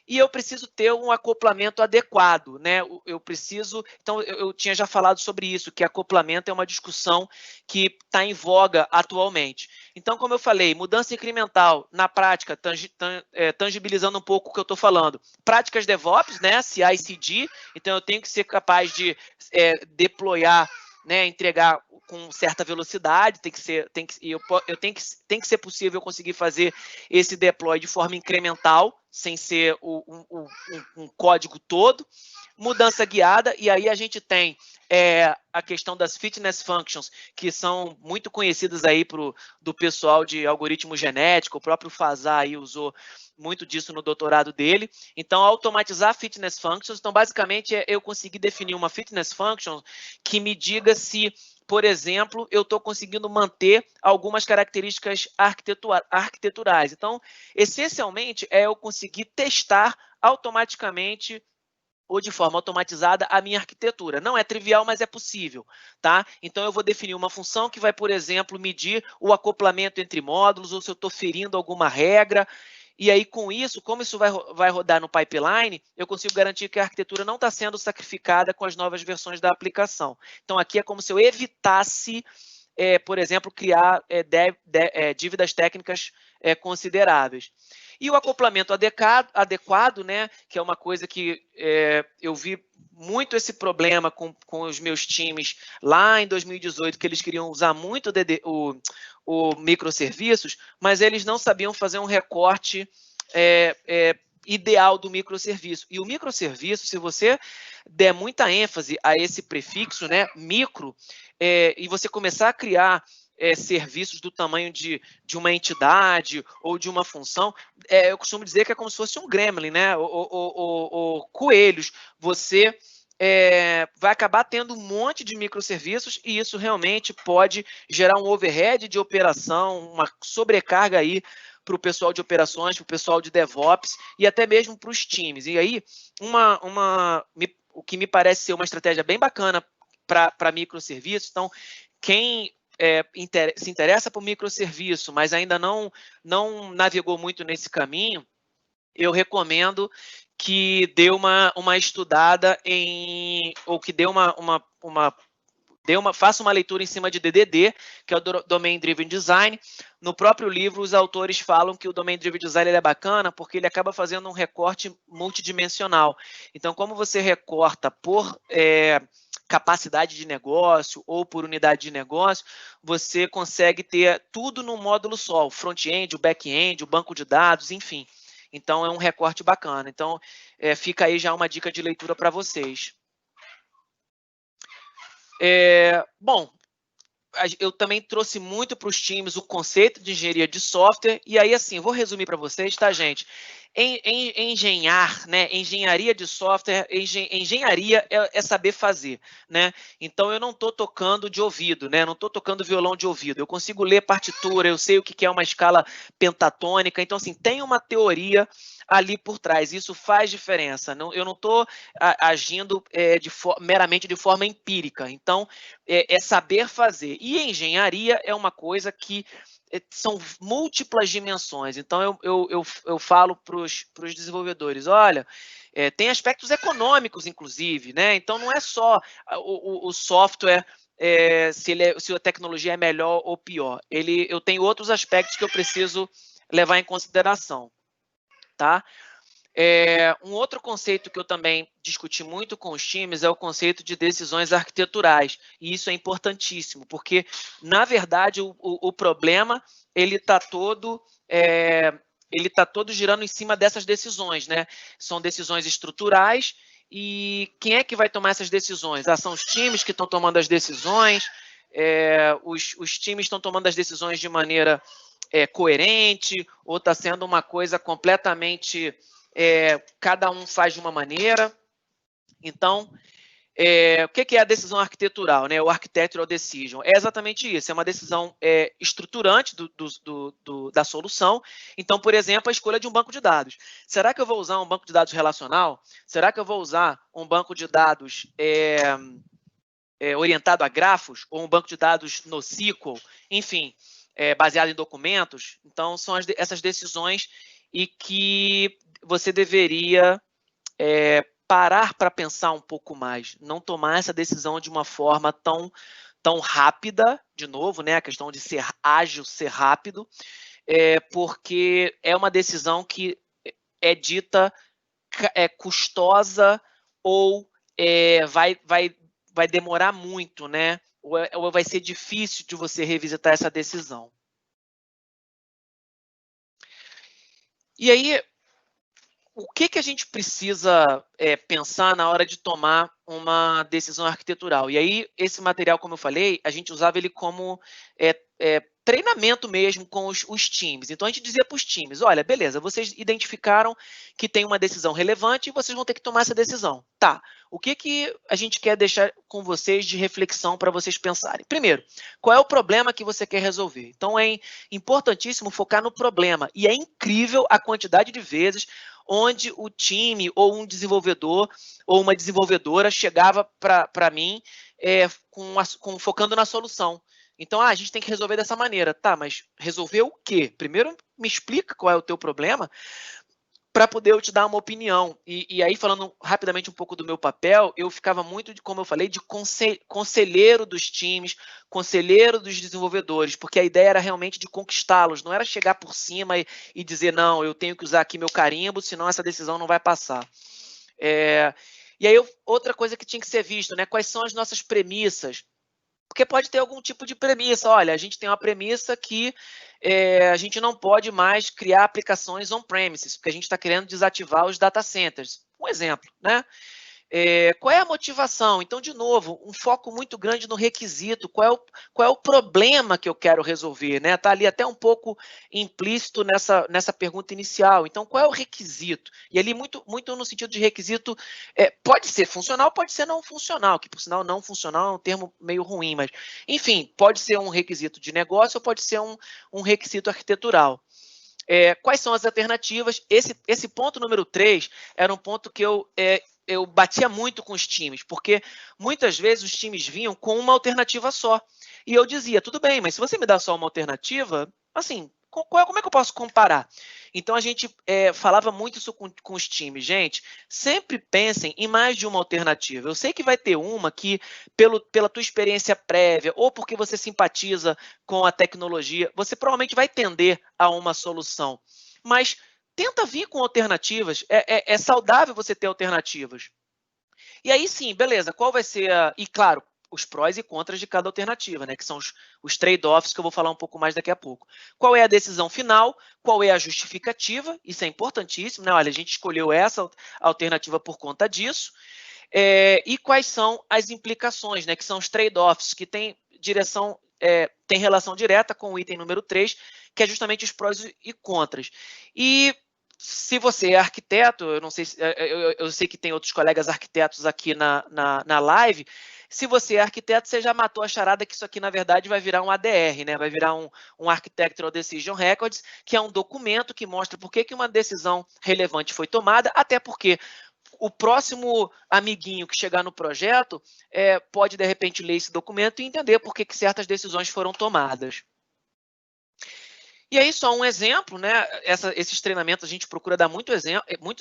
e eu preciso ter um acoplamento adequado, né? Eu preciso... Então, eu tinha já falado sobre isso, que acoplamento é uma discussão que está em voga atualmente. Então, como eu falei, mudança incremental, na prática, tangibilizando um pouco o que eu estou falando. Práticas DevOps, né? CI/CD, então eu tenho que ser capaz de deployar, né, entregar com certa velocidade, tem que ser possível conseguir fazer esse deploy de forma incremental, sem ser um código todo. Mudança guiada, e aí a gente tem a questão das fitness functions, que são muito conhecidas aí do pessoal de algoritmo genético, o próprio Fazar aí usou muito disso no doutorado dele. Então, automatizar fitness functions. Então, basicamente, eu conseguir definir uma fitness function que me diga se, por exemplo, eu estou conseguindo manter algumas características arquiteturais. Então, essencialmente, eu conseguir testar automaticamente ou de forma automatizada a minha arquitetura. Não é trivial, mas é possível, tá? Então, eu vou definir uma função que vai, por exemplo, medir o acoplamento entre módulos, ou se eu estou ferindo alguma regra. E aí, com isso, como isso vai rodar no pipeline, eu consigo garantir que a arquitetura não está sendo sacrificada com as novas versões da aplicação. Então, aqui é como se eu evitasse, por exemplo, criar dívidas técnicas consideráveis. E o acoplamento adequado, né, que é uma coisa que eu vi muito esse problema com os meus times lá em 2018, que eles queriam usar muito o microserviços, mas eles não sabiam fazer um recorte ideal do microserviço. E o microserviço, se você der muita ênfase a esse prefixo, né, micro, e você começar a criar serviços do tamanho de uma entidade ou de uma função, eu costumo dizer que é como se fosse um gremlin, né? O coelhos. Você vai acabar tendo um monte de microserviços, e isso realmente pode gerar um overhead de operação, uma sobrecarga aí para o pessoal de operações, para o pessoal de DevOps e até mesmo para os times. E aí, o que me parece ser uma estratégia bem bacana para microserviços. Então, quem se interessa por microserviço, mas ainda não navegou muito nesse caminho, eu recomendo que dê uma estudada ou que dê faça uma leitura em cima de DDD, que é o Domain Driven Design. No próprio livro, os autores falam que o Domain Driven Design é bacana porque ele acaba fazendo um recorte multidimensional. Então, como você recorta por capacidade de negócio ou por unidade de negócio, você consegue ter tudo num módulo só, o front-end, o back-end, o banco de dados, enfim. Então, é um recorte bacana. Então, fica aí já uma dica de leitura para vocês. Bom, eu também trouxe muito para os times o conceito de engenharia de software, e aí, assim, vou resumir para vocês, tá, gente? Né? Engenharia de software, engenharia é saber fazer, né? Então, eu não estou tocando de ouvido, né? Não estou tocando violão de ouvido. Eu consigo ler partitura, eu sei o que é uma escala pentatônica. Então, assim, tem uma teoria ali por trás. Isso faz diferença. Eu não estou agindo meramente de forma empírica. Então, é saber fazer. E engenharia é uma coisa que são múltiplas dimensões. Então, eu falo para os desenvolvedores, olha, tem aspectos econômicos, inclusive, né? Então, não é só o software, se a tecnologia é melhor ou pior. Eu tenho outros aspectos que eu preciso levar em consideração, tá? Um outro conceito que eu também discuti muito com os times é o conceito de decisões arquiteturais, e isso é importantíssimo, porque, na verdade, o problema ele está todo girando em cima dessas decisões, né? São decisões estruturais, e quem é que vai tomar essas decisões? São os times que estão tomando as decisões, os times estão tomando as decisões de maneira coerente, ou está sendo uma coisa completamente... cada um faz de uma maneira. Então, o que é a decisão arquitetural, né? O architectural decision? É exatamente isso, é uma decisão estruturante da solução. Então, por exemplo, a escolha de um banco de dados. Será que eu vou usar um banco de dados relacional? Será que eu vou usar um banco de dados orientado a grafos? Ou um banco de dados NoSQL? Enfim, baseado em documentos? Então, são essas decisões e que você deveria parar para pensar um pouco mais, não tomar essa decisão de uma forma tão rápida, de novo, né? A questão de ser ágil, ser rápido, porque é uma decisão que é dita custosa ou vai demorar muito, né? Ou vai ser difícil de você revisitar essa decisão. E aí, o que a gente precisa pensar na hora de tomar uma decisão arquitetural? E aí, esse material, como eu falei, a gente usava ele como treinamento mesmo com os times. Então, a gente dizia para os times, olha, beleza, vocês identificaram que tem uma decisão relevante e vocês vão ter que tomar essa decisão. Tá, o que a gente quer deixar com vocês de reflexão para vocês pensarem? Primeiro, qual é o problema que você quer resolver? Então, é importantíssimo focar no problema. E é incrível a quantidade de vezes onde o time ou um desenvolvedor ou uma desenvolvedora chegava para mim focando na solução. Então, a gente tem que resolver dessa maneira. Tá, mas resolver o quê? Primeiro, me explica qual é o teu problema para poder eu te dar uma opinião. E aí, falando rapidamente um pouco do meu papel, eu ficava muito, como eu falei, de conselheiro dos times, conselheiro dos desenvolvedores, porque a ideia era realmente de conquistá-los, não era chegar por cima e dizer, não, eu tenho que usar aqui meu carimbo, senão essa decisão não vai passar. E aí, outra coisa que tinha que ser visto, né? Quais são as nossas premissas? Porque pode ter algum tipo de premissa. Olha, a gente tem uma premissa que a gente não pode mais criar aplicações on-premises, porque a gente está querendo desativar os data centers. Um exemplo, né? Qual é a motivação? Então, de novo, um foco muito grande no requisito. Qual é o problema que eu quero resolver? Né? Está ali até um pouco implícito nessa pergunta inicial. Então, qual é o requisito? E ali, muito no sentido de requisito, pode ser funcional, pode ser não funcional, que, por sinal, não funcional é um termo meio ruim, mas, enfim, pode ser um requisito de negócio ou pode ser um requisito arquitetural. Quais são as alternativas? Esse ponto número 3 era um ponto que eu batia muito com os times, porque muitas vezes os times vinham com uma alternativa só. E eu dizia, tudo bem, mas se você me dá só uma alternativa, assim, como é que eu posso comparar? Então, a gente falava muito isso com os times. Gente, sempre pensem em mais de uma alternativa. Eu sei que vai ter uma que, pela tua experiência prévia, ou porque você simpatiza com a tecnologia, você provavelmente vai tender a uma solução. Mas tenta vir com alternativas. É saudável você ter alternativas. E aí sim, beleza, qual vai ser E claro, os prós e contras de cada alternativa, né? Que são os trade-offs que eu vou falar um pouco mais daqui a pouco. Qual é a decisão final? Qual é a justificativa? Isso é importantíssimo, né? Olha, a gente escolheu essa alternativa por conta disso. E quais são as implicações, né? Que são os trade-offs, que tem tem relação direta com o item número 3, que é justamente os prós e contras. E se você é arquiteto, eu não sei, eu sei que tem outros colegas arquitetos aqui na live. Se você é arquiteto, você já matou a charada que isso aqui, na verdade, vai virar um ADR, né? Vai virar um Architectural Decision Records, que é um documento que mostra por que uma decisão relevante foi tomada, até porque o próximo amiguinho que chegar no projeto pode, de repente, ler esse documento e entender por que certas decisões foram tomadas. E aí, só um exemplo, né? Esses treinamentos a gente procura dar muitos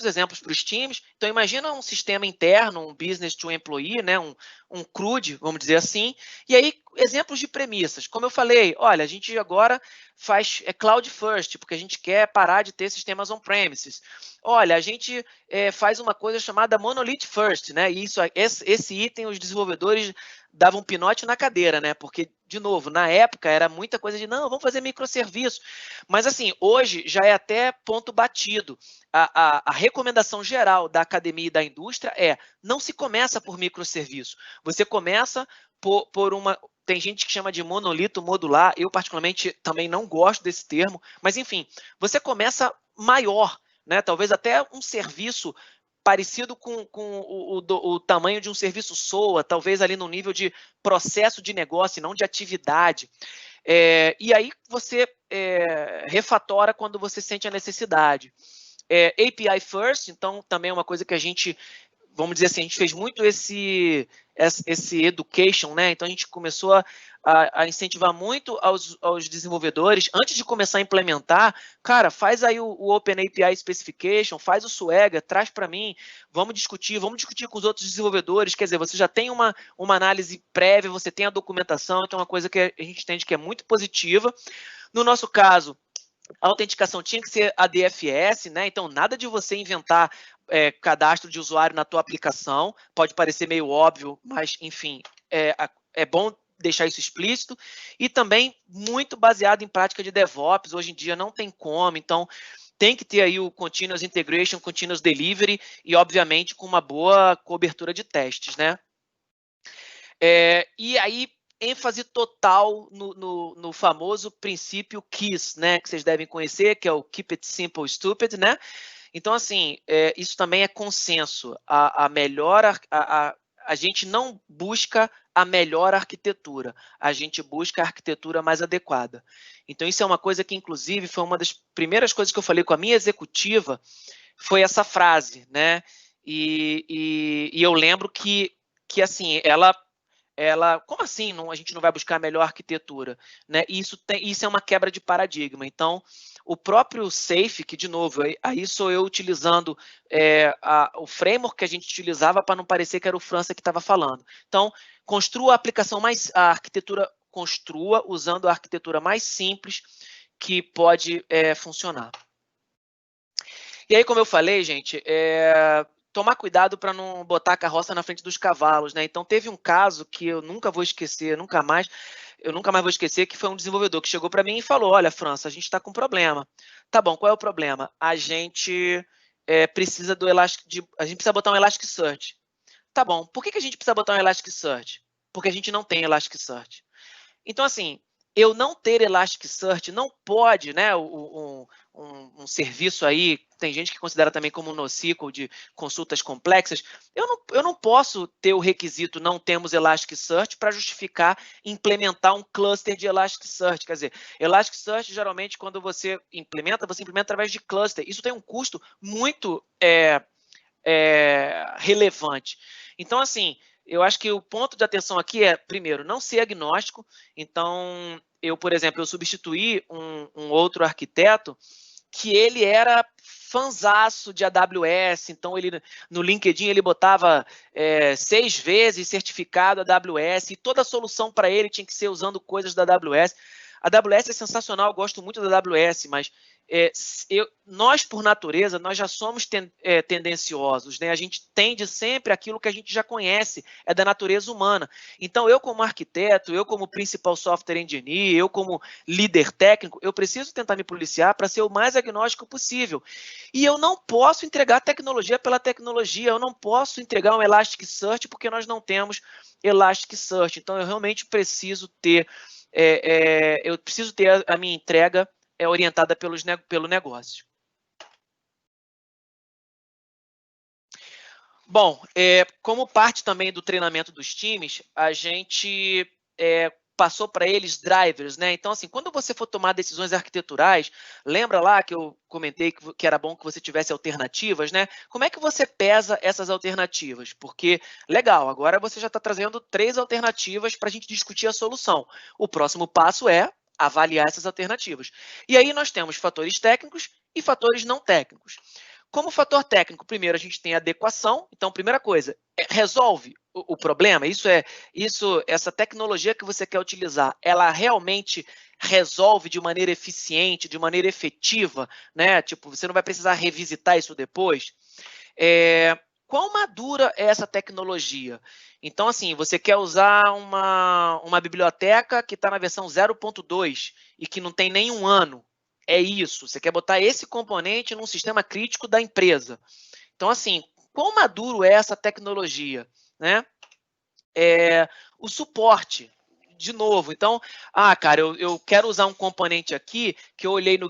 exemplos para os times. Então, imagina um sistema interno, um business to employee, né? Um CRUD, vamos dizer assim. E aí, exemplos de premissas. Como eu falei, olha, a gente agora faz cloud first, porque a gente quer parar de ter sistemas on-premises. Olha, a gente faz uma coisa chamada monolith first, né? E esse item, os desenvolvedores davam um pinote na cadeira, né? Porque, de novo, na época era muita coisa de, não, vamos fazer microserviço. Mas, assim, hoje já é até ponto batido. A recomendação geral da academia e da indústria não se começa por microserviço. Você começa por uma... Tem gente que chama de monolito modular. Eu, particularmente, também não gosto desse termo. Mas, enfim, você começa maior, né? Talvez até um serviço parecido com o tamanho de um serviço SOA, talvez ali no nível de processo de negócio, não de atividade. E aí você refatora quando você sente a necessidade. API first, então também é uma coisa que a gente, vamos dizer assim, a gente fez muito esse education, né? Então a gente começou a incentivar muito aos desenvolvedores, antes de começar a implementar, cara, faz aí o Open API Specification, faz o Swagger, traz para mim, vamos discutir com os outros desenvolvedores, quer dizer, você já tem uma análise prévia, você tem a documentação, então é uma coisa que a gente entende que é muito positiva. No nosso caso, a autenticação tinha que ser a DFS, né? Então, nada de você inventar cadastro de usuário na tua aplicação. Pode parecer meio óbvio, mas, enfim, é bom deixar isso explícito. E também muito baseado em prática de DevOps. Hoje em dia não tem como, então tem que ter aí o Continuous Integration, Continuous Delivery e, obviamente, com uma boa cobertura de testes, né? E aí, ênfase total no famoso princípio KISS, né, que vocês devem conhecer, que é o Keep It Simple, Stupid, né? Então, assim, isso também é consenso. A gente não busca a melhor arquitetura, a gente busca a arquitetura mais adequada. Então, isso é uma coisa que, inclusive, foi uma das primeiras coisas que eu falei com a minha executiva, foi essa frase, né? E eu lembro que assim, ela, como assim a gente não vai buscar a melhor arquitetura? Né? Isso é uma quebra de paradigma. Então, o próprio Safe, que, de novo, aí sou eu utilizando o framework que a gente utilizava para não parecer que era o França que estava falando. Então, construa a arquitetura, construa usando a arquitetura mais simples que pode funcionar. E aí, como eu falei, gente, tomar cuidado para não botar a carroça na frente dos cavalos, né? Então, teve um caso que eu nunca vou esquecer, nunca mais vou esquecer, que foi um desenvolvedor que chegou para mim e falou: olha, França, a gente está com problema. Tá bom, qual é o problema? A gente precisa a gente precisa botar um Elasticsearch. Tá bom, por que a gente precisa botar um Elasticsearch? Porque a gente não tem Elasticsearch. Então, assim, eu não ter Elasticsearch não pode, né, um serviço aí, tem gente que considera também como um NoSQL de consultas complexas, eu não posso ter o requisito não temos Elasticsearch para justificar implementar um cluster de Elasticsearch. Quer dizer, Elasticsearch, geralmente, quando você implementa através de cluster. Isso tem um custo muito relevante. Então, assim, eu acho que o ponto de atenção aqui é, primeiro, não ser agnóstico. Então, por exemplo, eu substituí um outro arquiteto que ele era fanzaço de AWS, então ele no LinkedIn ele botava 6 vezes certificado AWS e toda a solução para ele tinha que ser usando coisas da AWS. A AWS é sensacional, eu gosto muito da AWS, mas nós, por natureza, nós já somos tendenciosos, né? A gente tende sempre aquilo que a gente já conhece, é da natureza humana. Então, eu como arquiteto, eu como principal software engineer, eu como líder técnico, eu preciso tentar me policiar para ser o mais agnóstico possível. E eu não posso entregar tecnologia pela tecnologia, eu não posso entregar um Elasticsearch porque nós não temos Elasticsearch. Então, eu realmente preciso ter a minha entrega orientada pelo negócio. Bom, como parte também do treinamento dos times, a gente passou para eles drivers, né? Então, assim, quando você for tomar decisões arquiteturais, lembra lá que eu comentei que era bom que você tivesse alternativas, né? Como é que você pesa essas alternativas? Porque, legal, agora você já está trazendo 3 alternativas para a gente discutir a solução. O próximo passo é avaliar essas alternativas. E aí nós temos fatores técnicos e fatores não técnicos. Como fator técnico, primeiro a gente tem a adequação. Então, primeira coisa, resolve o problema. Essa tecnologia que você quer utilizar, ela realmente resolve de maneira eficiente, de maneira efetiva, né? Tipo, você não vai precisar revisitar isso depois. Quão madura é essa tecnologia? Então, assim, você quer usar uma biblioteca que está na versão 0.2 e que não tem nem um ano. É isso, você quer botar esse componente num sistema crítico da empresa. Então, assim, quão maduro é essa tecnologia? Né? O suporte, de novo. Então, cara, eu quero usar um componente aqui que eu olhei no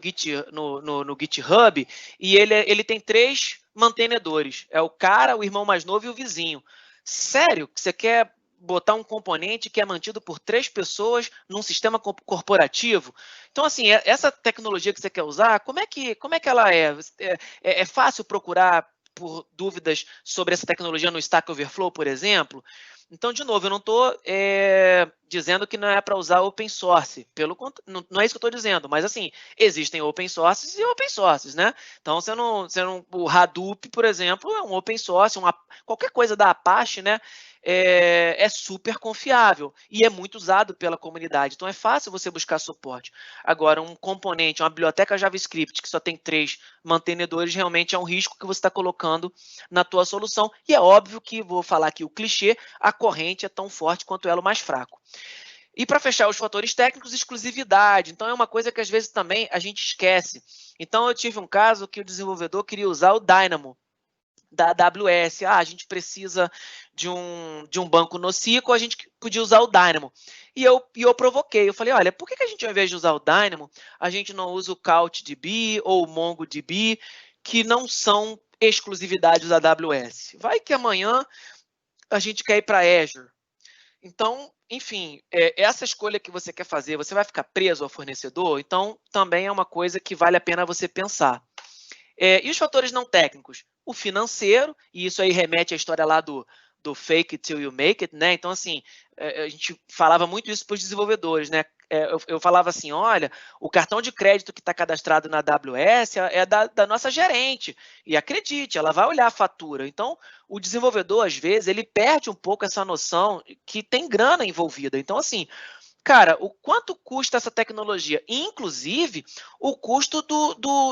GitHub e ele tem 3 mantenedores. É o cara, o irmão mais novo e o vizinho. Sério que você quer botar um componente que é mantido por 3 pessoas num sistema corporativo? Então, assim, essa tecnologia que você quer usar, como é que ela é? É fácil procurar por dúvidas sobre essa tecnologia no Stack Overflow, por exemplo? Então, de novo, eu não estou dizendo que não é para usar open source. Não é isso que eu estou dizendo, mas assim, existem open sources e open sources, né? Então, o Hadoop, por exemplo, é um open source, qualquer coisa da Apache, né? É super confiável e é muito usado pela comunidade. Então, é fácil você buscar suporte. Agora, um componente, uma biblioteca JavaScript que só tem 3 mantenedores, realmente é um risco que você está colocando na tua solução. E é óbvio que, vou falar aqui o clichê, a corrente é tão forte quanto o elo mais fraco. E para fechar os fatores técnicos, exclusividade. Então, é uma coisa que às vezes também a gente esquece. Então, eu tive um caso que o desenvolvedor queria usar o Dynamo da AWS. A gente precisa de um banco NoSQL, a gente podia usar o Dynamo. E eu provoquei, eu falei, olha, por que a gente, ao invés de usar o Dynamo, a gente não usa o CouchDB ou o MongoDB, que não são exclusividades da AWS? Vai que amanhã a gente quer ir para Azure. Então, enfim, essa escolha que você quer fazer, você vai ficar preso ao fornecedor? Então, também é uma coisa que vale a pena você pensar. E os fatores não técnicos? O financeiro, e isso aí remete à história lá do fake it till you make it, né? Então, assim, a gente falava muito isso para os desenvolvedores, né? Eu falava assim, olha, o cartão de crédito que está cadastrado na AWS é da nossa gerente, e acredite, ela vai olhar a fatura. Então, o desenvolvedor, às vezes, ele perde um pouco essa noção que tem grana envolvida. Então, assim, cara, o quanto custa essa tecnologia? Inclusive, o custo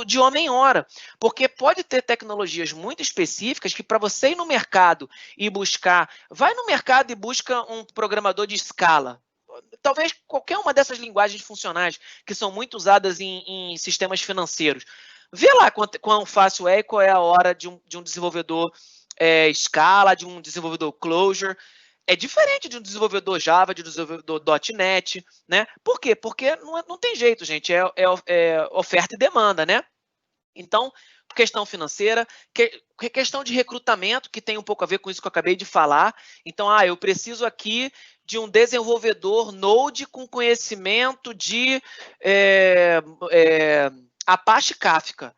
de homem-hora. Porque pode ter tecnologias muito específicas que, para você ir no mercado e buscar, vai no mercado e busca um programador de Scala. Talvez qualquer uma dessas linguagens funcionais que são muito usadas em sistemas financeiros. Vê lá quão fácil é e qual é a hora de um desenvolvedor Scala, de um desenvolvedor Clojure. É diferente de um desenvolvedor Java, de um desenvolvedor .NET, né? Por quê? Porque não tem jeito, gente. É oferta e demanda, né? Então, questão financeira, questão de recrutamento, que tem um pouco a ver com isso que eu acabei de falar. Então, eu preciso aqui de um desenvolvedor Node com conhecimento de Apache Kafka.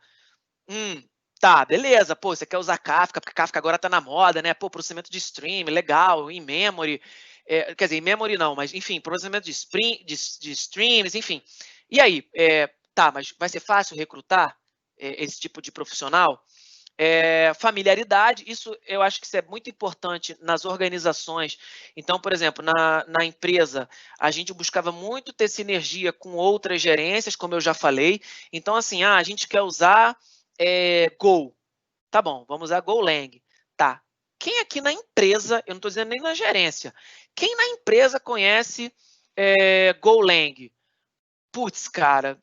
Tá, beleza. Pô, você quer usar Kafka, porque Kafka agora tá na moda, né? Pô, processamento de stream, legal, in memory. Quer dizer, in memory não, mas enfim, processamento de streams, enfim. E aí, tá, mas vai ser fácil recrutar esse tipo de profissional? Familiaridade, isso eu acho que isso é muito importante nas organizações. Então, por exemplo, na empresa, a gente buscava muito ter sinergia com outras gerências, como eu já falei. Então, assim, a gente quer usar Go. Tá bom, vamos usar Golang. Tá. Quem aqui na empresa, eu não estou dizendo nem na gerência, quem na empresa conhece Golang? Putz, cara,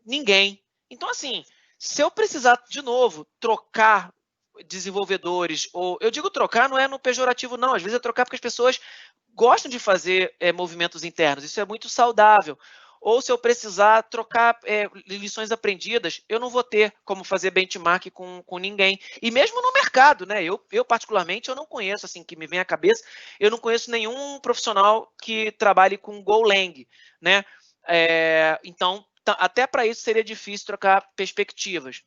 ninguém. Então, assim, se eu precisar, de novo, trocar desenvolvedores, ou eu digo trocar, não é no pejorativo, não. Às vezes é trocar porque as pessoas gostam de fazer movimentos internos. Isso é muito saudável. Ou se eu precisar trocar lições aprendidas, eu não vou ter como fazer benchmark com ninguém. E mesmo no mercado, né? Eu particularmente, eu não conheço, assim, que me vem à cabeça, eu não conheço nenhum profissional que trabalhe com Golang, né? Então, até para isso seria difícil trocar perspectivas.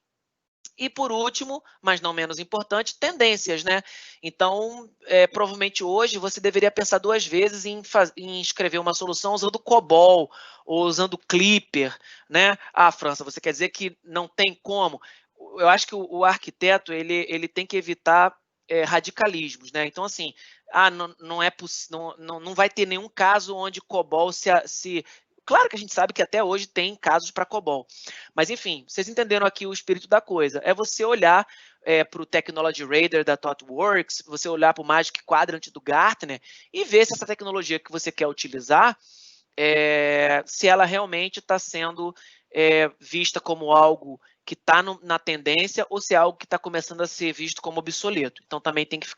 E por último, mas não menos importante, tendências, né? Então, provavelmente hoje você deveria pensar 2 vezes em escrever uma solução usando COBOL ou usando Clipper, né? França, você quer dizer que não tem como? Eu acho que o arquiteto ele tem que evitar radicalismos, né? Então, assim, não vai ter nenhum caso onde COBOL se Claro que a gente sabe que até hoje tem casos para COBOL. Mas, enfim, vocês entenderam aqui o espírito da coisa. É você olhar para o Technology Radar da ThoughtWorks, você olhar para o Magic Quadrant do Gartner e ver se essa tecnologia que você quer utilizar, se ela realmente está sendo vista como algo que está na tendência ou se é algo que está começando a ser visto como obsoleto. Então, também tem que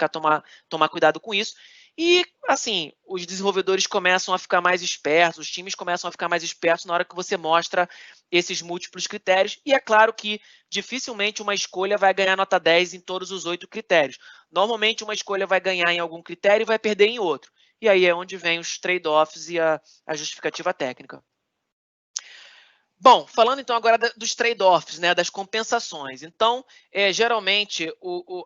tomar cuidado com isso. E, assim, os desenvolvedores começam a ficar mais espertos, os times começam a ficar mais espertos na hora que você mostra esses múltiplos critérios. E é claro que dificilmente uma escolha vai ganhar nota 10 em todos os 8 critérios. Normalmente uma escolha vai ganhar em algum critério e vai perder em outro. E aí é onde vem os trade-offs e a justificativa técnica. Bom, falando então agora dos trade-offs, né, das compensações. Então, geralmente,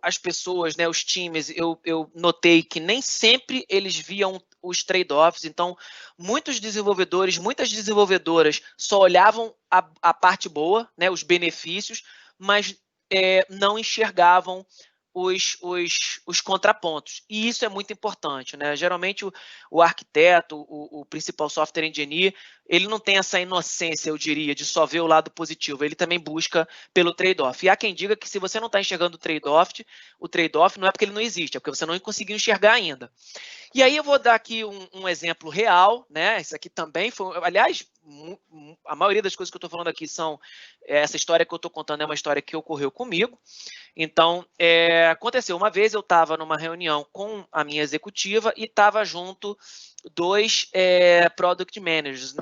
as pessoas, né, os times, eu notei que nem sempre eles viam os trade-offs. Então, muitos desenvolvedores, muitas desenvolvedoras só olhavam a parte boa, né, os benefícios, mas não enxergavam os contrapontos. E isso é muito importante, né? Geralmente o arquiteto, o principal software engineer, ele não tem essa inocência, eu diria, de só ver o lado positivo. Ele também busca pelo trade-off. E há quem diga que se você não está enxergando o trade-off não é porque ele não existe, é porque você não conseguiu enxergar ainda. E aí eu vou dar aqui um exemplo real, né? Isso aqui também foi, aliás, a maioria das coisas que eu estou falando aqui são, essa história que eu estou contando é uma história que ocorreu comigo. Então, aconteceu uma vez, eu estava numa reunião com a minha executiva e estava junto dois product managers,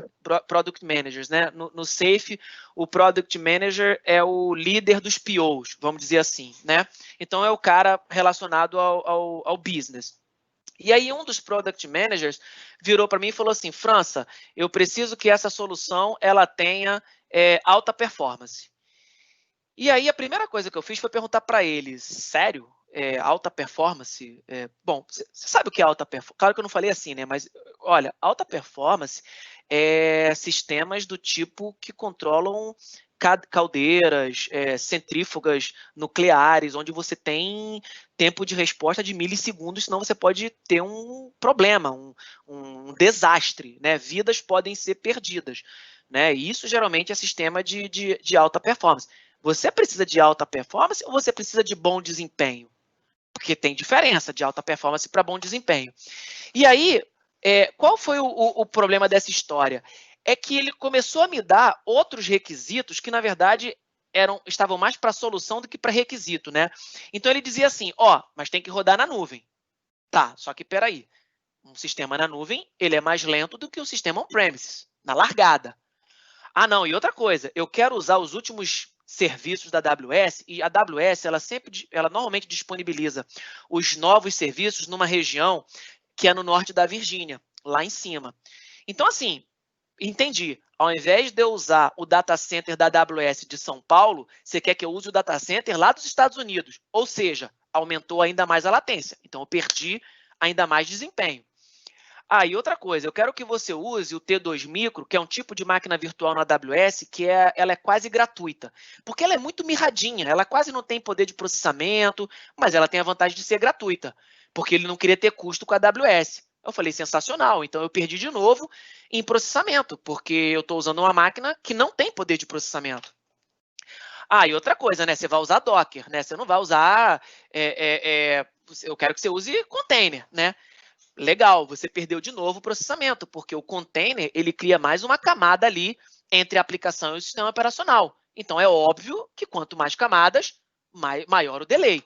né? No Safe, o product manager é o líder dos POs, vamos dizer assim, né? Então, é o cara relacionado ao business. E aí um dos product managers virou para mim e falou assim: França, eu preciso que essa solução ela tenha alta performance. E aí a primeira coisa que eu fiz foi perguntar para ele: sério? Alta performance? Bom, você sabe o que é alta performance? Claro que eu não falei assim, né? Mas olha, alta performance é sistemas do tipo que controlam caldeiras, centrífugas nucleares, onde você tem tempo de resposta de milissegundos, senão você pode ter um problema, um desastre, né? Vidas podem ser perdidas, né? E isso geralmente é sistema de alta performance. Você precisa de alta performance ou você precisa de bom desempenho? Porque tem diferença de alta performance para bom desempenho. E aí, qual foi o problema dessa história? É que ele começou a me dar outros requisitos que, na verdade, estavam mais para solução do que para requisito, né? Então, ele dizia assim, mas tem que rodar na nuvem. Tá, só que peraí. Um sistema na nuvem, ele é mais lento do que o sistema on-premises, na largada. Ah, não, e outra coisa, eu quero usar os últimos serviços da AWS, e a AWS, ela normalmente disponibiliza os novos serviços numa região que é no norte da Virgínia, lá em cima. Então, assim, entendi. Ao invés de eu usar o data center da AWS de São Paulo, você quer que eu use o data center lá dos Estados Unidos. Ou seja, aumentou ainda mais a latência. Então, eu perdi ainda mais desempenho. E outra coisa, eu quero que você use o T2 Micro, que é um tipo de máquina virtual na AWS, que ela é quase gratuita, porque ela é muito mirradinha, ela quase não tem poder de processamento, mas ela tem a vantagem de ser gratuita, porque ele não queria ter custo com a AWS. Eu falei, sensacional, então eu perdi de novo em processamento, porque eu estou usando uma máquina que não tem poder de processamento. E outra coisa, né? Você vai usar Docker, né? Você não vai usar... eu quero que você use container, né? Legal, você perdeu de novo o processamento, porque o container ele cria mais uma camada ali entre a aplicação e o sistema operacional. Então, é óbvio que quanto mais camadas, maior o delay.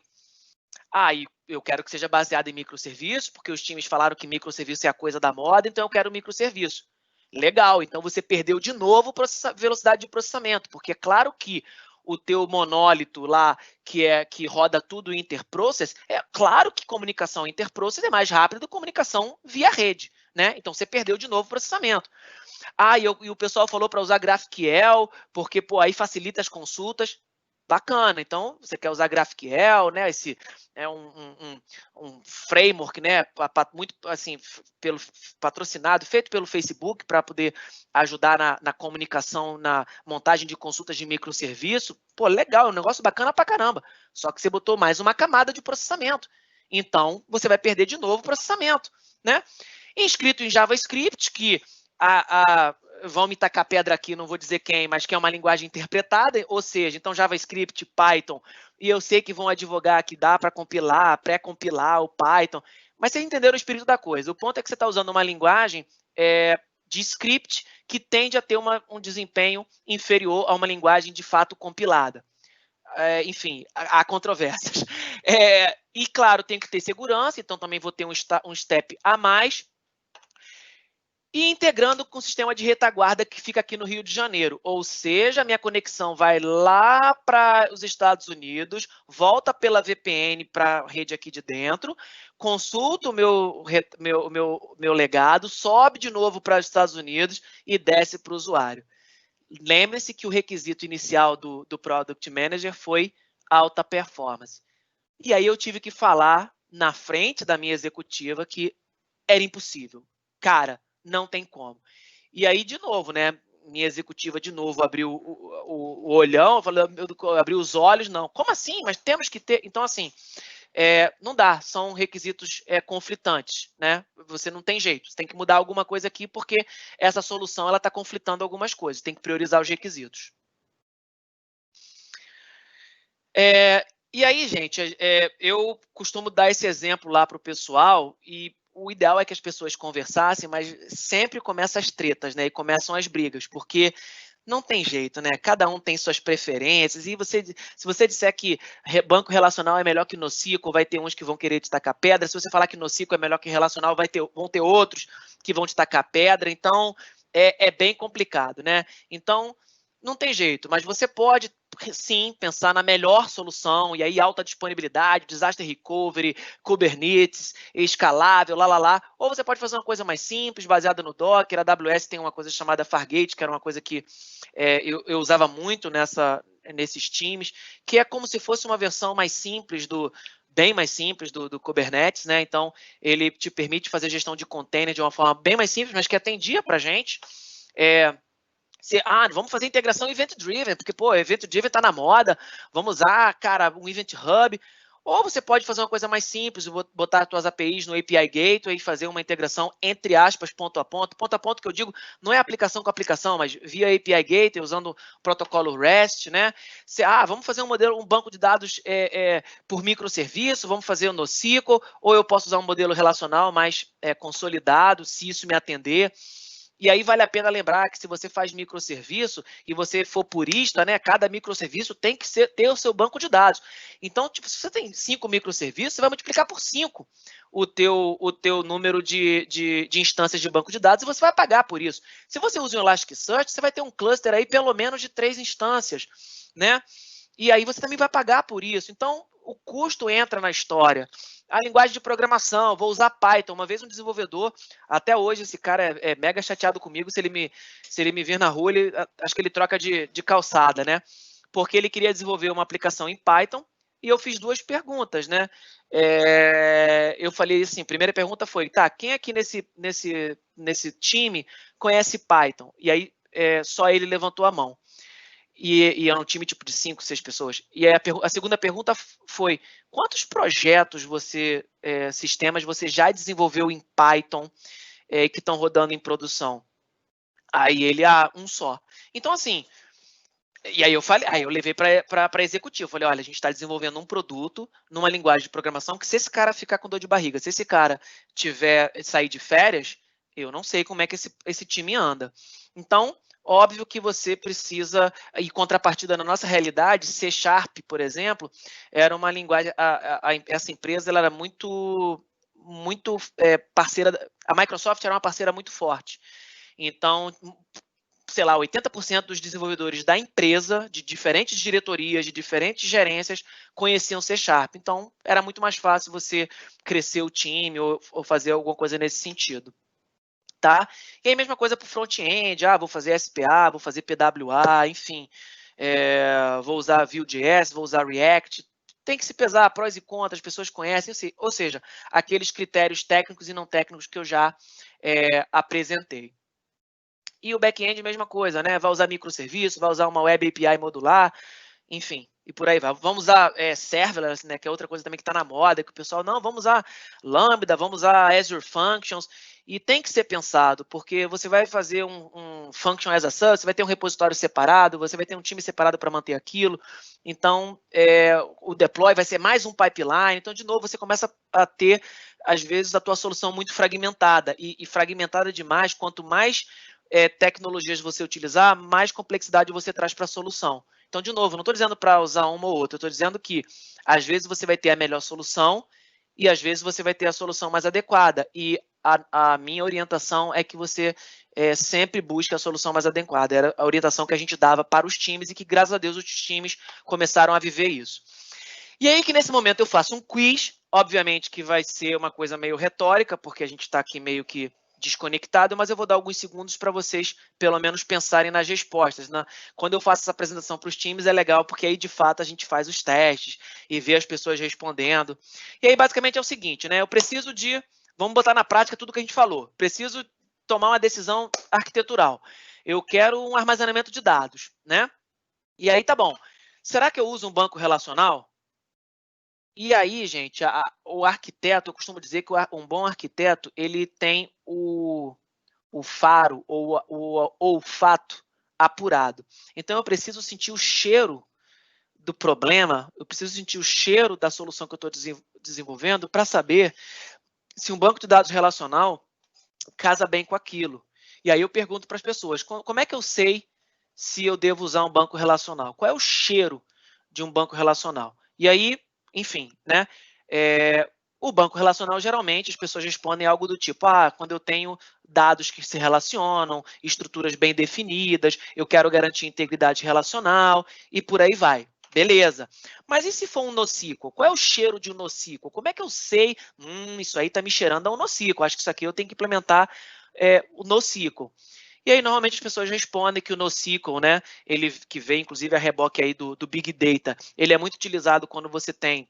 E eu quero que seja baseado em microserviços, porque os times falaram que microserviço é a coisa da moda, então eu quero microserviço. Legal, então você perdeu de novo velocidade de processamento, porque é claro que o teu monólito lá, que roda tudo interprocess, é claro que comunicação interprocess é mais rápida do que comunicação via rede, né? Então você perdeu de novo o processamento. E o pessoal falou para usar GraphQL, porque aí facilita as consultas. Bacana, então você quer usar GraphQL, né? Esse é um framework, né? Muito assim, patrocinado, feito pelo Facebook para poder ajudar na comunicação, na montagem de consultas de microserviço. Legal, é um negócio bacana pra caramba. Só que você botou mais uma camada de processamento. Então, você vai perder de novo o processamento, né? Escrito em JavaScript, que vão me tacar pedra aqui, não vou dizer quem, mas que é uma linguagem interpretada, ou seja, então JavaScript, Python, e eu sei que vão advogar que dá para compilar, pré-compilar o Python, mas vocês entenderam o espírito da coisa. O ponto é que você está usando uma linguagem de script que tende a ter um desempenho inferior a uma linguagem de fato compilada. enfim, há controvérsias. E, claro, tem que ter segurança, então também vou ter um step a mais. E integrando com o sistema de retaguarda que fica aqui no Rio de Janeiro. Ou seja, a minha conexão vai lá para os Estados Unidos, volta pela VPN para a rede aqui de dentro, consulta o meu legado, sobe de novo para os Estados Unidos e desce para o usuário. Lembre-se que o requisito inicial do Product Manager foi alta performance. E aí eu tive que falar na frente da minha executiva que era impossível. Cara, não tem como. E aí, de novo, né? Minha executiva, de novo, abriu o olhão, abriu os olhos, não. Como assim? Mas temos que ter... Então, assim, não dá, são requisitos conflitantes, né? Você não tem jeito, você tem que mudar alguma coisa aqui, porque essa solução ela está conflitando algumas coisas, tem que priorizar os requisitos. E aí, gente, eu costumo dar esse exemplo lá para o pessoal e o ideal é que as pessoas conversassem, mas sempre começam as tretas, né? E começam as brigas, porque não tem jeito, né? Cada um tem suas preferências e se você disser que banco relacional é melhor que NoSQL, vai ter uns que vão querer te tacar pedra. Se você falar que NoSQL é melhor que relacional, vão ter outros que vão te tacar pedra. Então, é bem complicado, né? Então, não tem jeito, mas você pode sim pensar na melhor solução, e aí alta disponibilidade, disaster recovery, Kubernetes, escalável, ou você pode fazer uma coisa mais simples, baseada no Docker. A AWS tem uma coisa chamada Fargate, que era uma coisa que eu usava muito nesses times, que é como se fosse uma versão mais simples bem mais simples do Kubernetes, né? Então, ele te permite fazer gestão de container de uma forma bem mais simples, mas que atendia para a gente. Vamos fazer integração event-driven, porque, pô, event-driven está na moda, vamos usar, cara, um Event Hub. Ou você pode fazer uma coisa mais simples, botar as tuas APIs no API Gateway e fazer uma integração, entre aspas, ponto a ponto. Ponto a ponto que eu digo, não é aplicação com aplicação, mas via API Gateway, usando o protocolo REST, né? Vamos fazer um banco de dados por microserviço, vamos fazer o NoSQL, ou eu posso usar um modelo relacional mais consolidado, se isso me atender. E aí vale a pena lembrar que se você faz microserviço e você for purista, né, cada microserviço tem que ter o seu banco de dados. Então, tipo, se você tem 5 microserviços, você vai multiplicar por 5 o teu número de instâncias de banco de dados e você vai pagar por isso. Se você usa o Elasticsearch, você vai ter um cluster aí pelo menos de 3 instâncias, né? E aí você também vai pagar por isso. Então, o custo entra na história. A linguagem de programação, vou usar Python. Uma vez um desenvolvedor, até hoje esse cara é mega chateado comigo, se ele me vir na rua, acho que ele troca de calçada, né? Porque ele queria desenvolver uma aplicação em Python e eu fiz 2 perguntas, né? Eu falei assim, a primeira pergunta foi, tá, quem aqui nesse time conhece Python? E aí só ele levantou a mão. E era um time tipo de 5, 6 pessoas. E a segunda pergunta foi, quantos projetos sistemas você já desenvolveu em Python que estão rodando em produção? Aí ele, um só. Então, assim, e aí eu levei para executivo. Falei, olha, a gente está desenvolvendo um produto numa linguagem de programação que se esse cara ficar com dor de barriga, se esse cara sair de férias, eu não sei como é que esse time anda. Então, óbvio que você precisa, em contrapartida na nossa realidade, C#, por exemplo, era uma linguagem, essa empresa ela era muito parceira, a Microsoft era uma parceira muito forte. Então, sei lá, 80% dos desenvolvedores da empresa, de diferentes diretorias, de diferentes gerências, conheciam C#. Então, era muito mais fácil você crescer o time ou fazer alguma coisa nesse sentido. Tá? E aí, mesma coisa para o front-end, vou fazer SPA, vou fazer PWA, enfim, vou usar Vue.js, vou usar React, tem que se pesar prós e contras, as pessoas conhecem, ou seja, aqueles critérios técnicos e não técnicos que eu já apresentei. E o back-end, mesma coisa, né? Vai usar microserviço, vai usar uma web API modular, enfim, e por aí vai. Vamos usar serverless, né? Que é outra coisa também que está na moda, que o pessoal, não, vamos usar Lambda, vamos usar Azure Functions, e tem que ser pensado, porque você vai fazer um Function as a Service, você vai ter um repositório separado, você vai ter um time separado para manter aquilo, então o deploy vai ser mais um pipeline, então, de novo, você começa a ter, às vezes, a tua solução muito fragmentada, e fragmentada demais, quanto mais tecnologias você utilizar, mais complexidade você traz para a solução. Então, de novo, não estou dizendo para usar uma ou outra, eu estou dizendo que, às vezes, você vai ter a melhor solução e, às vezes, você vai ter a solução mais adequada. E a minha orientação é que você sempre busque a solução mais adequada. Era a orientação que a gente dava para os times e que, graças a Deus, os times começaram a viver isso. E aí que, nesse momento, eu faço um quiz, obviamente que vai ser uma coisa meio retórica, porque a gente está aqui meio que desconectado, mas eu vou dar alguns segundos para vocês, pelo menos, pensarem nas respostas. Né? Quando eu faço essa apresentação para os times, é legal, porque aí, de fato, a gente faz os testes e vê as pessoas respondendo. E aí, basicamente, é o seguinte, né? Eu preciso de... Vamos botar na prática tudo que a gente falou. Preciso tomar uma decisão arquitetural. Eu quero um armazenamento de dados, né? E aí, tá bom. Será que eu uso um banco relacional? E aí, gente, o arquiteto, eu costumo dizer que um bom arquiteto, ele tem o faro ou o olfato apurado. Então, eu preciso sentir o cheiro do problema, eu preciso sentir o cheiro da solução que eu estou desenvolvendo para saber se um banco de dados relacional casa bem com aquilo. E aí eu pergunto para as pessoas, como é que eu sei se eu devo usar um banco relacional? Qual é o cheiro de um banco relacional? E aí, enfim, né? O banco relacional, geralmente, as pessoas respondem algo do tipo, quando eu tenho dados que se relacionam, estruturas bem definidas, eu quero garantir integridade relacional e por aí vai. Beleza. Mas e se for um NoSQL? Qual é o cheiro de um NoSQL? Como é que eu sei? Isso aí está me cheirando a um NoSQL. Acho que isso aqui eu tenho que implementar o NoSQL. E aí, normalmente, as pessoas respondem que o NoSQL, né, ele que vem, inclusive, a reboque aí do Big Data, ele é muito utilizado quando você tem...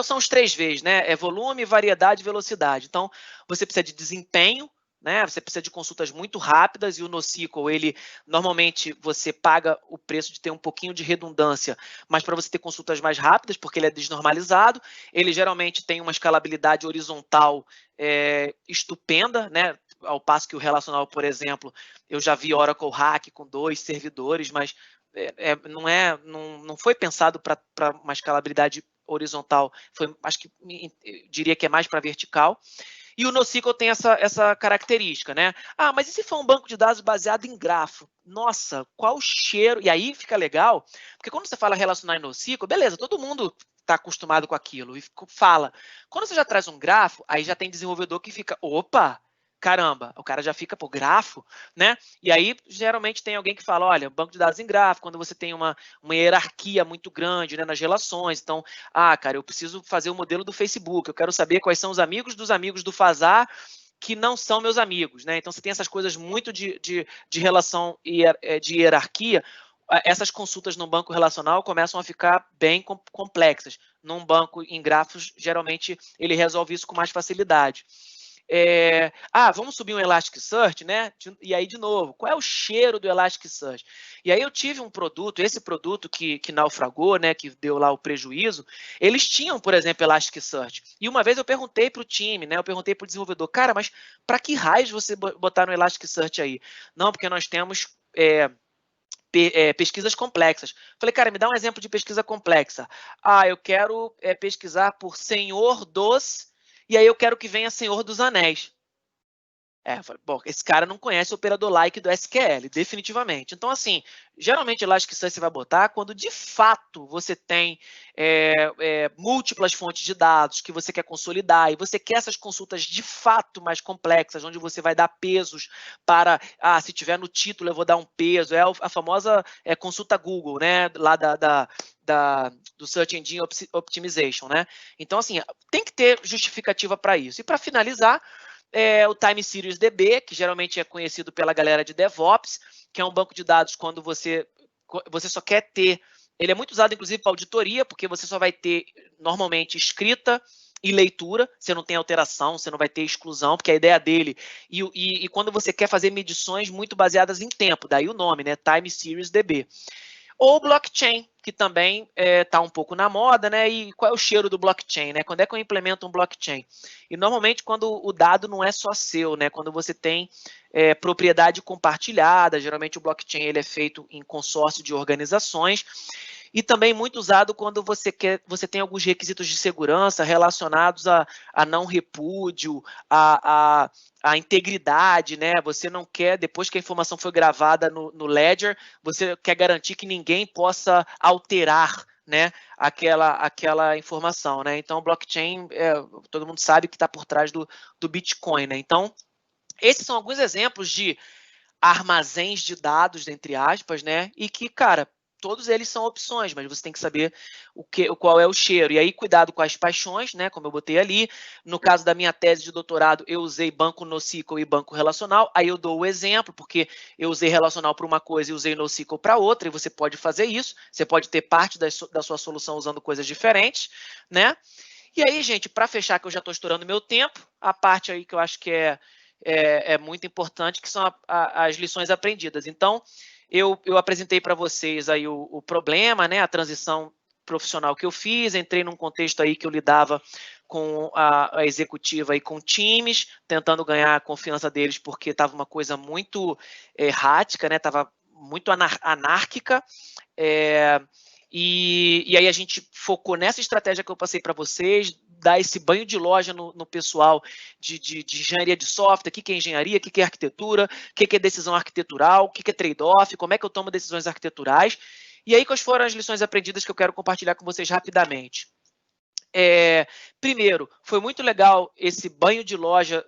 São os 3 Vs, né? Volume, variedade e velocidade. Então, você precisa de desempenho, né? Você precisa de consultas muito rápidas e o NoSQL, ele normalmente você paga o preço de ter um pouquinho de redundância, mas para você ter consultas mais rápidas, porque ele é desnormalizado, ele geralmente tem uma escalabilidade horizontal estupenda, né? Ao passo que o relacional, por exemplo, eu já vi Oracle Hack com 2 servidores, mas não foi pensado para uma escalabilidade horizontal, acho que diria que é mais para vertical. E o NoSQL tem essa característica, né? Mas e se for um banco de dados baseado em grafo? Nossa, qual o cheiro? E aí fica legal, porque quando você fala relacionar em NoSQL, beleza, todo mundo está acostumado com aquilo e fala. Quando você já traz um grafo, aí já tem desenvolvedor que fica, opa, caramba, o cara já fica por grafo, né? E aí, geralmente, tem alguém que fala, olha, banco de dados em grafo, quando você tem uma hierarquia muito grande, né, nas relações. Então, cara, eu preciso fazer o modelo do Facebook, eu quero saber quais são os amigos do Fazar que não são meus amigos, né? Então, você tem essas coisas muito de relação de hierarquia. Essas consultas no banco relacional começam a ficar bem complexas. Num banco em grafos, geralmente, ele resolve isso com mais facilidade. Vamos subir um Elasticsearch, né? E aí, de novo, qual é o cheiro do Elasticsearch? E aí eu tive um produto, esse produto que naufragou, né? Que deu lá o prejuízo, eles tinham, por exemplo, Elasticsearch. E uma vez eu perguntei para o time, né? Eu perguntei para o desenvolvedor, cara, mas para que raios você botaram um Elasticsearch aí? Não, porque nós temos... pesquisas complexas. Falei, cara, me dá um exemplo de pesquisa complexa. Eu quero pesquisar por Senhor dos... E aí eu quero que venha Senhor dos Anéis. Falei, bom, esse cara não conhece o operador like do SQL, definitivamente. Então, assim, geralmente Elasticsearch você vai botar quando, de fato, você tem múltiplas fontes de dados que você quer consolidar e você quer essas consultas, de fato, mais complexas, onde você vai dar pesos para, se tiver no título, eu vou dar um peso. É a famosa consulta Google, né, lá do Search Engine Optimization, né? Então, assim, tem que ter justificativa para isso. E para finalizar, o Time Series DB, que geralmente é conhecido pela galera de DevOps, que é um banco de dados quando você só quer ter... Ele é muito usado, inclusive, para auditoria, porque você só vai ter, normalmente, escrita e leitura, você não tem alteração, você não vai ter exclusão, porque a ideia dele... E quando você quer fazer medições muito baseadas em tempo, daí o nome, né? Time Series DB. Ou blockchain, que também está um pouco na moda, né? E qual é o cheiro do blockchain, né? Quando é que eu implemento um blockchain? E normalmente quando o dado não é só seu, né? Quando você tem propriedade compartilhada, geralmente o blockchain ele é feito em consórcio de organizações. e também muito usado quando você tem alguns requisitos de segurança relacionados a não repúdio, a integridade, né? Você não quer, depois que a informação foi gravada no Ledger, você quer garantir que ninguém possa alterar, né, aquela informação, né? Então, blockchain, todo mundo sabe que está por trás do Bitcoin, né? Então, esses são alguns exemplos de armazéns de dados, entre aspas, né? E que, cara, todos eles são opções, mas você tem que saber qual é o cheiro. E aí, cuidado com as paixões, né? Como eu botei ali. No caso da minha tese de doutorado, eu usei banco NoSQL e banco relacional. Aí eu dou o exemplo, porque eu usei relacional para uma coisa e usei NoSQL para outra, e você pode fazer isso. Você pode ter parte da sua solução usando coisas diferentes, né? E aí, gente, para fechar, que eu já estou estourando meu tempo, a parte aí que eu acho que é muito importante, que são as lições aprendidas. Então, eu apresentei para vocês aí o problema, né, a transição profissional que eu fiz, entrei num contexto aí que eu lidava com a executiva e com times, tentando ganhar a confiança deles, porque estava uma coisa muito errática, né, estava muito anárquica, e aí a gente focou nessa estratégia que eu passei para vocês, dar esse banho de loja no pessoal de engenharia de software, o que é engenharia, o que é arquitetura, o que é decisão arquitetural, o que é trade-off, como é que eu tomo decisões arquiteturais. E aí, quais foram as lições aprendidas que eu quero compartilhar com vocês rapidamente? Primeiro, foi muito legal esse banho de loja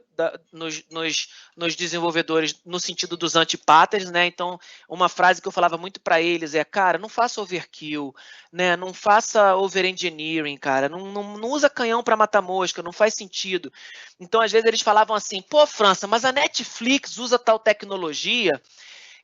nos desenvolvedores no sentido dos anti-patterns, né? Então, uma frase que eu falava muito para eles é, cara, não faça overkill, né? Não faça over-engineering, cara. Não usa canhão para matar mosca, não faz sentido. Então, às vezes, eles falavam assim, pô, França, mas a Netflix usa tal tecnologia.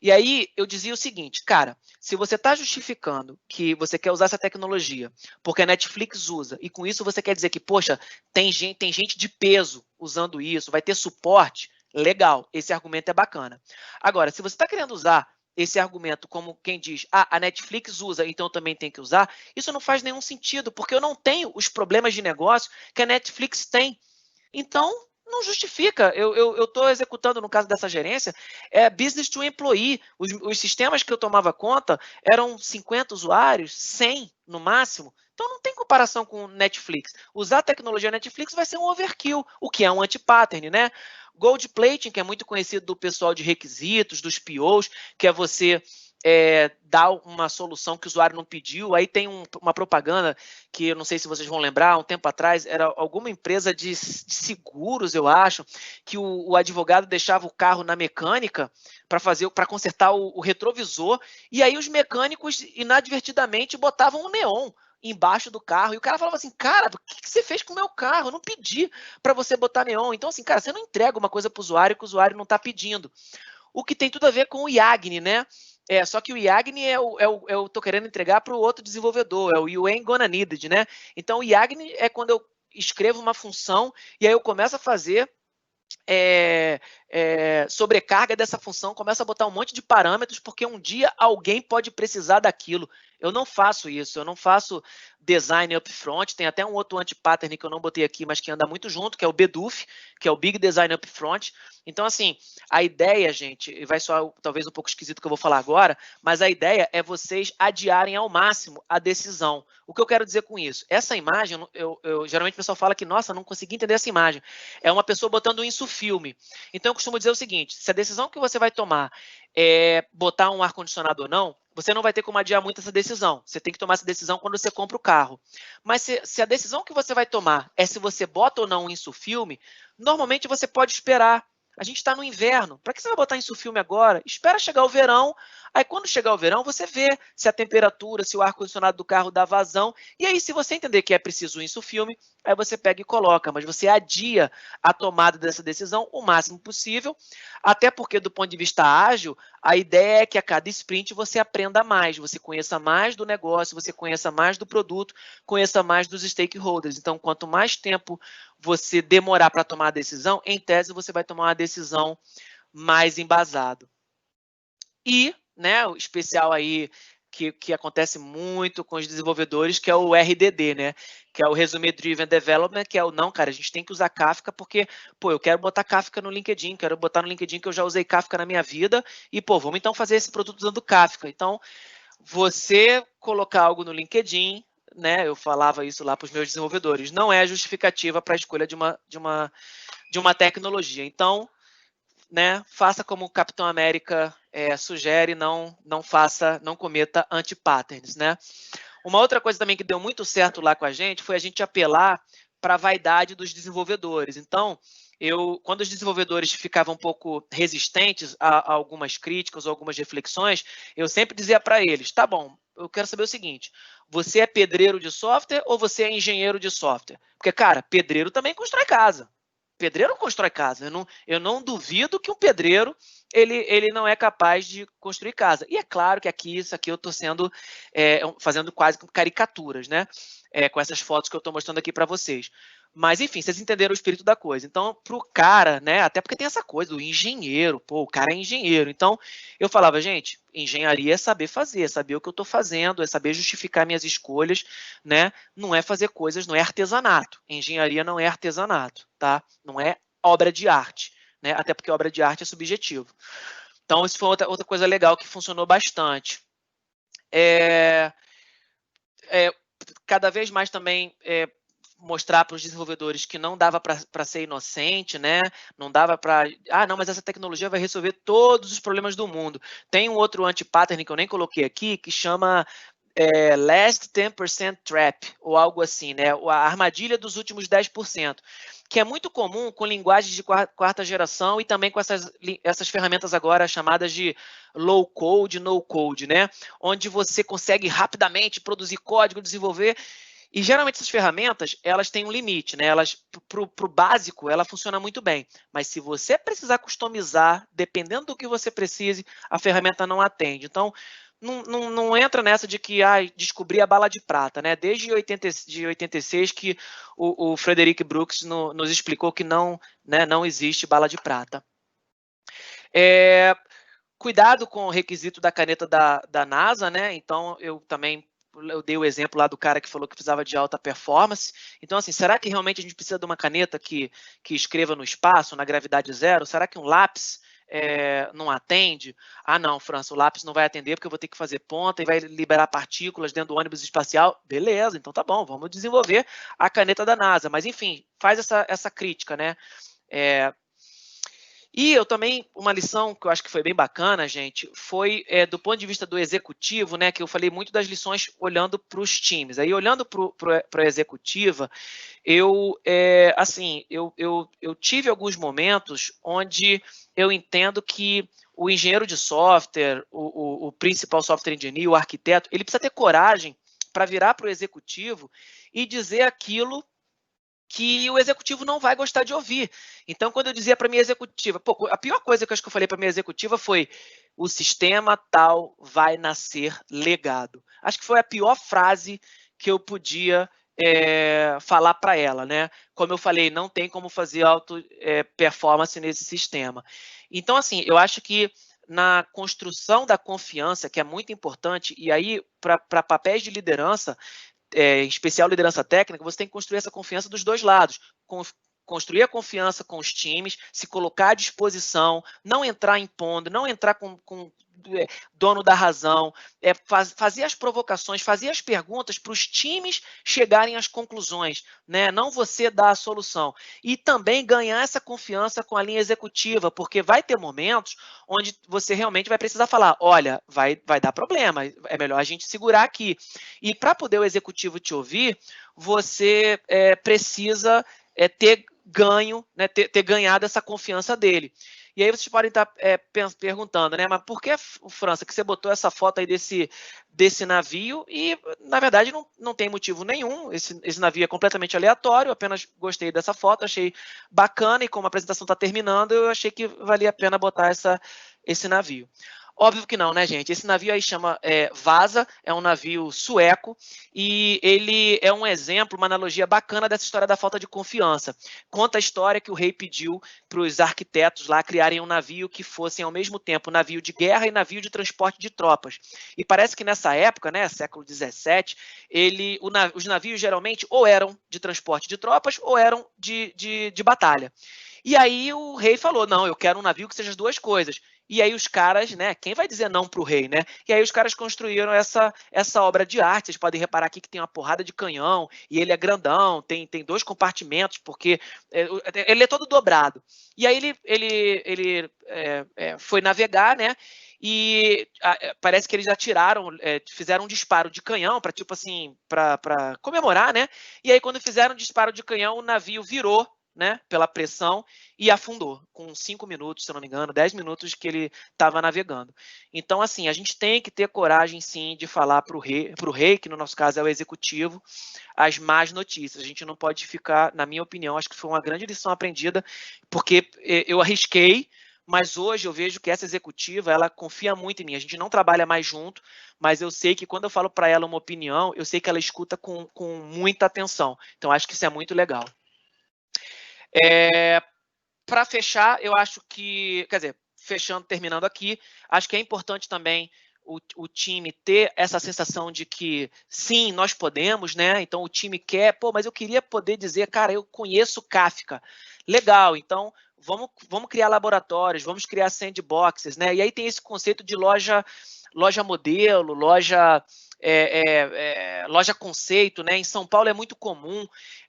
E aí eu dizia o seguinte, cara, se você está justificando que você quer usar essa tecnologia porque a Netflix usa, e com isso você quer dizer que, poxa, tem gente de peso usando isso, vai ter suporte, legal, esse argumento é bacana. Agora, se você está querendo usar esse argumento como quem diz, a Netflix usa, então eu também tenho que usar, isso não faz nenhum sentido, porque eu não tenho os problemas de negócio que a Netflix tem. Então, não justifica. Eu estou executando, no caso dessa gerência, business to employee. Os sistemas que eu tomava conta eram 50 usuários, 100 no máximo. Então, não tem comparação com Netflix. Usar a tecnologia Netflix vai ser um overkill, o que é um anti-pattern, né? Gold plating, que é muito conhecido do pessoal de requisitos, dos POs, que é você dar uma solução que o usuário não pediu. Aí tem uma propaganda que eu não sei se vocês vão lembrar, um tempo atrás, era alguma empresa de seguros, eu acho, que o advogado deixava o carro na mecânica para consertar o retrovisor, e aí os mecânicos inadvertidamente botavam um neon embaixo do carro, e o cara falava assim, cara, o que você fez com o meu carro? Eu não pedi para você botar neon. Então, assim, cara, você não entrega uma coisa para o usuário que o usuário não está pedindo. O que tem tudo a ver com o IAGNI, né? Só que o IAGNI eu tô querendo entregar para o outro desenvolvedor, é o You Ain't Gonna Need It, né? Então, o IAGNI é quando eu escrevo uma função e aí eu começo a fazer sobrecarga dessa função, começa a botar um monte de parâmetros, porque um dia alguém pode precisar daquilo. Eu não faço isso, eu não faço design upfront, tem até um outro anti-pattern que eu não botei aqui, mas que anda muito junto, que é o BDUF, que é o Big Design Upfront. Então, assim, a ideia, gente, vai soar talvez um pouco esquisito que eu vou falar agora, mas a ideia é vocês adiarem ao máximo a decisão. O que eu quero dizer com isso? Essa imagem, geralmente o pessoal fala que, nossa, não consegui entender essa imagem. É uma pessoa botando um insufilme. Então, eu costumo dizer o seguinte, se a decisão que você vai tomar é botar um ar-condicionado ou não, você não vai ter como adiar muito essa decisão. Você tem que tomar essa decisão quando você compra o carro. Mas se a decisão que você vai tomar é se você bota ou não um insufilme, normalmente você pode esperar. A gente está no inverno. Para que você vai botar insufilme agora? Espera chegar o verão. Aí, quando chegar o verão, você vê se a temperatura, se o ar-condicionado do carro dá vazão. E aí, se você entender que é preciso insufilme, aí você pega e coloca. Mas você adia a tomada dessa decisão o máximo possível. Até porque, do ponto de vista ágil, a ideia é que a cada sprint você aprenda mais, você conheça mais do negócio, você conheça mais do produto, conheça mais dos stakeholders. Então, quanto mais tempo você demorar para tomar a decisão, em tese você vai tomar uma decisão mais embasado. E, né, o especial aí que acontece muito com os desenvolvedores, que é o RDD, né? Que é o Resume Driven Development, que é o não, cara, a gente tem que usar Kafka porque, pô, eu quero botar Kafka no LinkedIn, quero botar no LinkedIn que eu já usei Kafka na minha vida e, pô, vamos então fazer esse produto usando Kafka. Então, você colocar algo no LinkedIn, né? Eu falava isso lá para os meus desenvolvedores, não é justificativa para a escolha de uma tecnologia. Então, né, faça como o Capitão América sugere, não cometa anti-patterns, né? Uma outra coisa também que deu muito certo lá com a gente foi a gente apelar para a vaidade dos desenvolvedores. Então, quando os desenvolvedores ficavam um pouco resistentes a algumas críticas ou algumas reflexões, eu sempre dizia para eles, tá bom, eu quero saber o seguinte, você é pedreiro de software ou você é engenheiro de software? Porque, cara, pedreiro também constrói casa. Pedreiro constrói casa. Eu não duvido que um pedreiro ele não é capaz de construir casa. E é claro que isso aqui eu estou fazendo quase caricaturas, né? Com essas fotos que eu estou mostrando aqui para vocês. Mas, enfim, vocês entenderam o espírito da coisa. Então, para o cara, né? Até porque tem essa coisa do engenheiro. Pô, o cara é engenheiro. Então, eu falava, gente, engenharia é saber fazer, é saber o que eu estou fazendo, é saber justificar minhas escolhas, né? Não é fazer coisas, não é artesanato. Engenharia não é artesanato, tá? Não é obra de arte, né? Até porque obra de arte é subjetivo. Então, isso foi outra coisa legal que funcionou bastante. Cada vez mais também mostrar para os desenvolvedores que não dava para ser inocente, né? Não dava para... não, mas essa tecnologia vai resolver todos os problemas do mundo. Tem um outro anti-pattern que eu nem coloquei aqui, que chama Last 10% Trap, ou algo assim, né? A armadilha dos últimos 10%, que é muito comum com linguagens de quarta geração e também com essas ferramentas agora chamadas de low code, no code, né? Onde você consegue rapidamente produzir código, desenvolver. E geralmente essas ferramentas, elas têm um limite, né? Elas, para o básico, ela funciona muito bem. Mas se você precisar customizar, dependendo do que você precise, a ferramenta não atende. Então, não entra nessa de que descobri a bala de prata, né? Desde 86 que o Frederick Brooks nos explicou que não existe bala de prata. Cuidado com o requisito da caneta da NASA, né? Então, eu dei o exemplo lá do cara que falou que precisava de alta performance. Então, assim, será que realmente a gente precisa de uma caneta que escreva no espaço, na gravidade zero? Será que um lápis não atende? Não, França, o lápis não vai atender porque eu vou ter que fazer ponta e vai liberar partículas dentro do ônibus espacial. Beleza, então tá bom, vamos desenvolver a caneta da NASA. Mas, enfim, faz essa crítica, né? E eu também, uma lição que eu acho que foi bem bacana, gente, foi do ponto de vista do executivo, né, que eu falei muito das lições olhando para os times. Aí, olhando para a executiva, eu tive alguns momentos onde eu entendo que o engenheiro de software, o principal software engineer, o arquiteto, ele precisa ter coragem para virar para o executivo e dizer aquilo que o executivo não vai gostar de ouvir. Então, quando eu dizia para a minha executiva, a pior coisa que eu acho que eu falei para a minha executiva foi: o sistema tal vai nascer legado. Acho que foi a pior frase que eu podia falar para ela, né? Como eu falei, não tem como fazer performance nesse sistema. Então, assim, eu acho que na construção da confiança, que é muito importante, e aí, para papéis de liderança, em especial liderança técnica, você tem que construir essa confiança dos dois lados. Construir a confiança com os times, se colocar à disposição, não entrar impondo, não entrar com dono da razão, fazer as provocações, fazer as perguntas para os times chegarem às conclusões, né? Não você dar a solução. E também ganhar essa confiança com a linha executiva, porque vai ter momentos onde você realmente vai precisar falar: olha, vai dar problema, é melhor a gente segurar aqui. E para poder o executivo te ouvir, você precisa ter ganho, né, ter ganhado essa confiança dele. E aí vocês podem estar perguntando, né? Mas por que, França, que você botou essa foto aí desse navio? E, na verdade, não tem motivo nenhum. Esse navio é completamente aleatório, apenas gostei dessa foto, achei bacana, e como a apresentação está terminando, eu achei que valia a pena botar esse navio. Óbvio que não, né, gente? Esse navio aí chama Vasa, é um navio sueco, e ele é um exemplo, uma analogia bacana dessa história da falta de confiança. Conta a história que o rei pediu para os arquitetos lá criarem um navio que fossem ao mesmo tempo navio de guerra e navio de transporte de tropas. E parece que nessa época, né, século XVII, os navios geralmente ou eram de transporte de tropas ou eram de batalha. E aí o rei falou, não, eu quero um navio que seja as duas coisas. E aí os caras, né, quem vai dizer não para o rei, né? E aí os caras construíram essa obra de arte. Vocês podem reparar aqui que tem uma porrada de canhão, e ele é grandão, tem 2 compartimentos, porque ele é todo dobrado. E aí ele foi navegar, né? E parece que eles atiraram, fizeram um disparo de canhão para, tipo assim, para comemorar, né? E aí quando fizeram um disparo de canhão, o navio virou, né, pela pressão, e afundou, com 5 minutos, se eu não me engano, 10 minutos que ele estava navegando. Então, assim, a gente tem que ter coragem, sim, de falar para o rei, que no nosso caso é o executivo, as más notícias. A gente não pode ficar, na minha opinião, acho que foi uma grande lição aprendida, porque eu arrisquei, mas hoje eu vejo que essa executiva, ela confia muito em mim. A gente não trabalha mais junto, mas eu sei que quando eu falo para ela uma opinião, eu sei que ela escuta com muita atenção. Então, acho que isso é muito legal. Para fechar, eu acho que, quer dizer, terminando aqui, acho que é importante também o time ter essa sensação de que sim, nós podemos, né? Então o time quer, pô, mas eu queria poder dizer, cara, eu conheço Kafka. Legal, então vamos criar laboratórios, vamos criar sandboxes, né? E aí tem esse conceito de loja modelo, loja conceito, né? Em São Paulo é muito comum,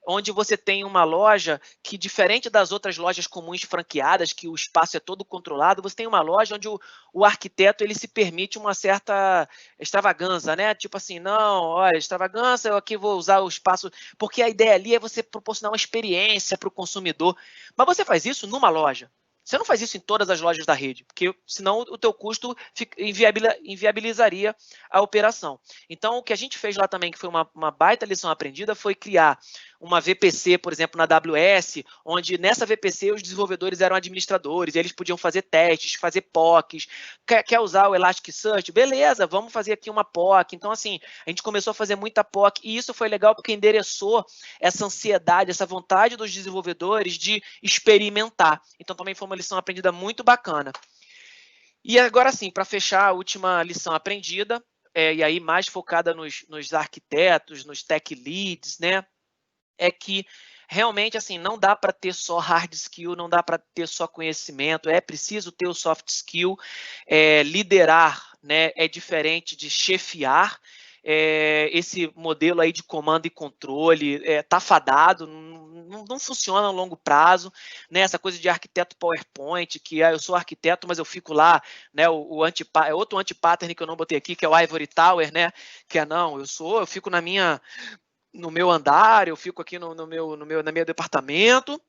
onde você tem uma loja que, diferente das outras lojas comuns franqueadas, que o espaço é todo controlado, você tem uma loja onde o arquiteto ele se permite uma certa extravagância, né? Tipo assim, não, olha, extravagância, eu aqui vou usar o espaço, porque a ideia ali é você proporcionar uma experiência para o consumidor. Mas você faz isso numa loja. Você não faz isso em todas as lojas da rede, porque senão o teu custo inviabilizaria a operação. Então, o que a gente fez lá também, que foi uma baita lição aprendida, foi criar uma VPC, por exemplo, na AWS, onde nessa VPC os desenvolvedores eram administradores, e eles podiam fazer testes, fazer POCs. Quer usar o Elasticsearch? Beleza, vamos fazer aqui uma POC. Então, assim, a gente começou a fazer muita POC, e isso foi legal porque endereçou essa ansiedade, essa vontade dos desenvolvedores de experimentar. Então, também foi uma lição aprendida muito bacana. E agora sim, para fechar a última lição aprendida, e aí mais focada nos arquitetos, nos tech leads, né? É que realmente assim não dá para ter só hard skill, não dá para ter só conhecimento, é preciso ter o soft skill. Liderar, né, é diferente de chefiar. Esse modelo aí de comando e controle tá fadado, não funciona a longo prazo, né? Essa coisa de arquiteto PowerPoint, que eu sou arquiteto, mas eu fico lá, né? Outro anti-pattern que eu não botei aqui, que é o Ivory Tower, né? Que eu fico no meu andar, eu fico aqui no meu departamento,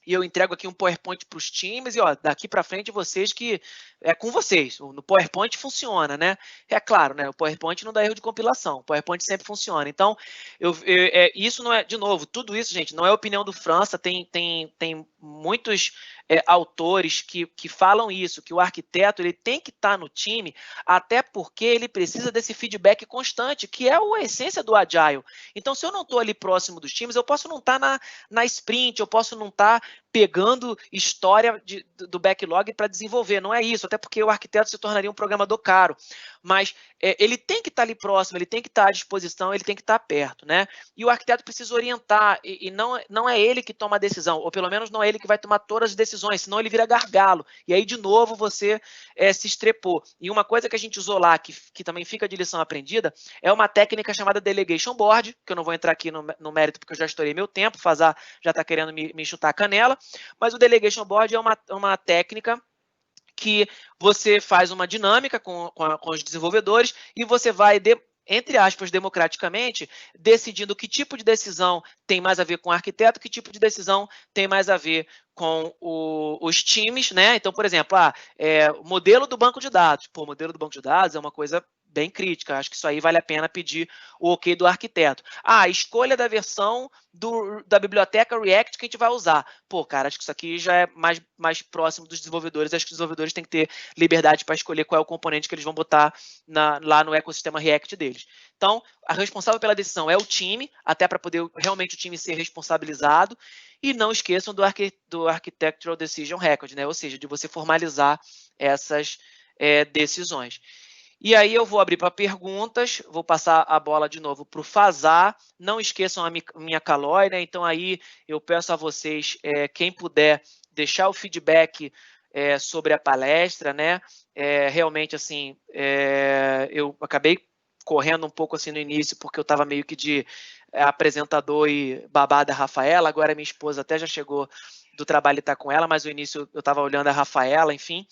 e eu entrego aqui um PowerPoint para os times, e ó, daqui para frente vocês que é com vocês. No PowerPoint funciona, né? É claro, né? O PowerPoint não dá erro de compilação, o PowerPoint sempre funciona. Então, isso não é, de novo, tudo isso, gente, não é opinião do França, tem muitos autores que falam isso, que o arquiteto ele tem que estar no time, até porque ele precisa desse feedback constante, que é a essência do Agile. Então, se eu não estou ali próximo dos times, eu posso não estar na sprint, eu posso não estar pegando história do backlog para desenvolver. Não é isso, até porque o arquiteto se tornaria um programador caro. Mas ele tem que estar ali próximo, ele tem que estar à disposição, ele tem que estar perto, né? E o arquiteto precisa orientar, e não é ele que toma a decisão, ou pelo menos não é ele que vai tomar todas as decisões, senão ele vira gargalo. E aí, de novo, você se estrepou. E uma coisa que a gente usou lá, que também fica de lição aprendida, é uma técnica chamada Delegation Board, que eu não vou entrar aqui no mérito, porque eu já estourei meu tempo, Fazar já está querendo me chutar a canela, mas o Delegation Board é uma técnica que você faz uma dinâmica com os desenvolvedores e você vai, entre aspas, democraticamente, decidindo que tipo de decisão tem mais a ver com o arquiteto, que tipo de decisão tem mais a ver com os times, né? Então, por exemplo, modelo do banco de dados. Pô, modelo do banco de dados é uma coisa bem crítica, acho que isso aí vale a pena pedir o ok do arquiteto. Escolha da versão da biblioteca React que a gente vai usar. Pô, cara, acho que isso aqui já é mais próximo dos desenvolvedores, acho que os desenvolvedores têm que ter liberdade para escolher qual é o componente que eles vão botar lá no ecossistema React deles. Então, a responsável pela decisão é o time, até para poder realmente o time ser responsabilizado, e não esqueçam do Architectural Decision Record, né? Ou seja, de você formalizar essas decisões. E aí eu vou abrir para perguntas, vou passar a bola de novo para o Fazar. Não esqueçam a minha Caloi, né? Então aí eu peço a vocês, quem puder deixar o feedback sobre a palestra, né? Realmente, assim, eu acabei correndo um pouco assim no início, porque eu estava meio que de apresentador e babá da Rafaela, agora minha esposa até já chegou do trabalho e está com ela, mas no início eu estava olhando a Rafaela, enfim.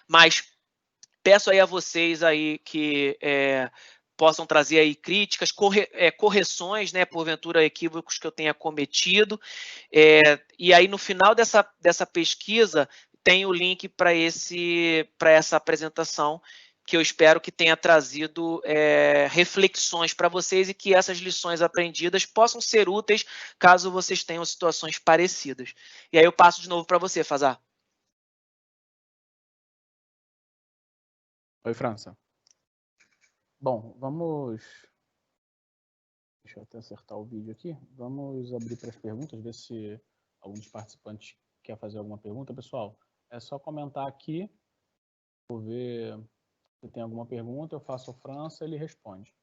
Mas peço aí a vocês aí que possam trazer aí críticas, correções, né, porventura equívocos que eu tenha cometido. E aí, no final dessa pesquisa, tem o link para essa apresentação, que eu espero que tenha trazido reflexões para vocês e que essas lições aprendidas possam ser úteis caso vocês tenham situações parecidas. E aí eu passo de novo para você, Fazar. Oi, França. Bom, vamos... Deixa eu até acertar o vídeo aqui. Vamos abrir para as perguntas, ver se algum dos participantes quer fazer alguma pergunta. Pessoal, é só comentar aqui. Vou ver se tem alguma pergunta. Eu faço a França, ele responde.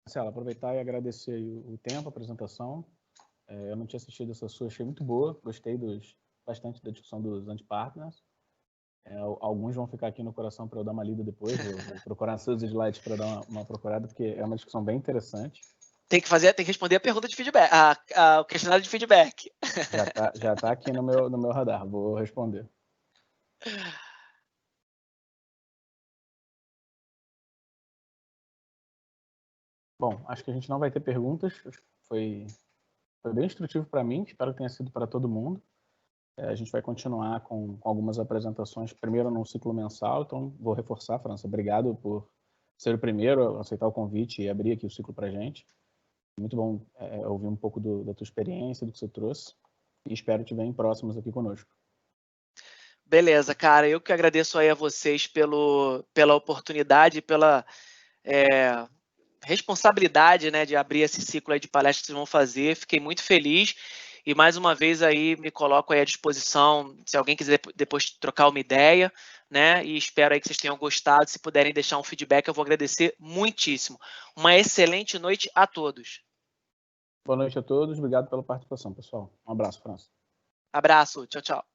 Marcelo, aproveitar e agradecer o tempo, a apresentação. Eu não tinha assistido essa sua, achei muito boa. Gostei bastante da discussão dos antipartners. Alguns vão ficar aqui no coração para eu dar uma lida depois, vou procurar seus slides para dar uma procurada, porque é uma discussão bem interessante. Tem que responder a pergunta de feedback, o questionário de feedback. Já tá aqui no meu radar, vou responder. Bom, acho que a gente não vai ter perguntas, foi bem instrutivo para mim, espero que tenha sido para todo mundo. A gente vai continuar com algumas apresentações, primeiro no ciclo mensal, então vou reforçar, França, obrigado por ser o primeiro a aceitar o convite e abrir aqui o ciclo para a gente. Muito bom ouvir um pouco da tua experiência, do que você trouxe, e espero te ver em próximos aqui conosco. Beleza, cara, eu que agradeço aí a vocês pela oportunidade, pela responsabilidade, né, de abrir esse ciclo aí de palestras que vocês vão fazer. Fiquei muito feliz e mais uma vez aí me coloco aí à disposição se alguém quiser depois trocar uma ideia, né, e espero aí que vocês tenham gostado. Se puderem deixar um feedback, eu vou agradecer muitíssimo. Uma excelente noite a todos. Boa noite a todos, obrigado pela participação, pessoal. Um abraço, França. Abraço, tchau, tchau.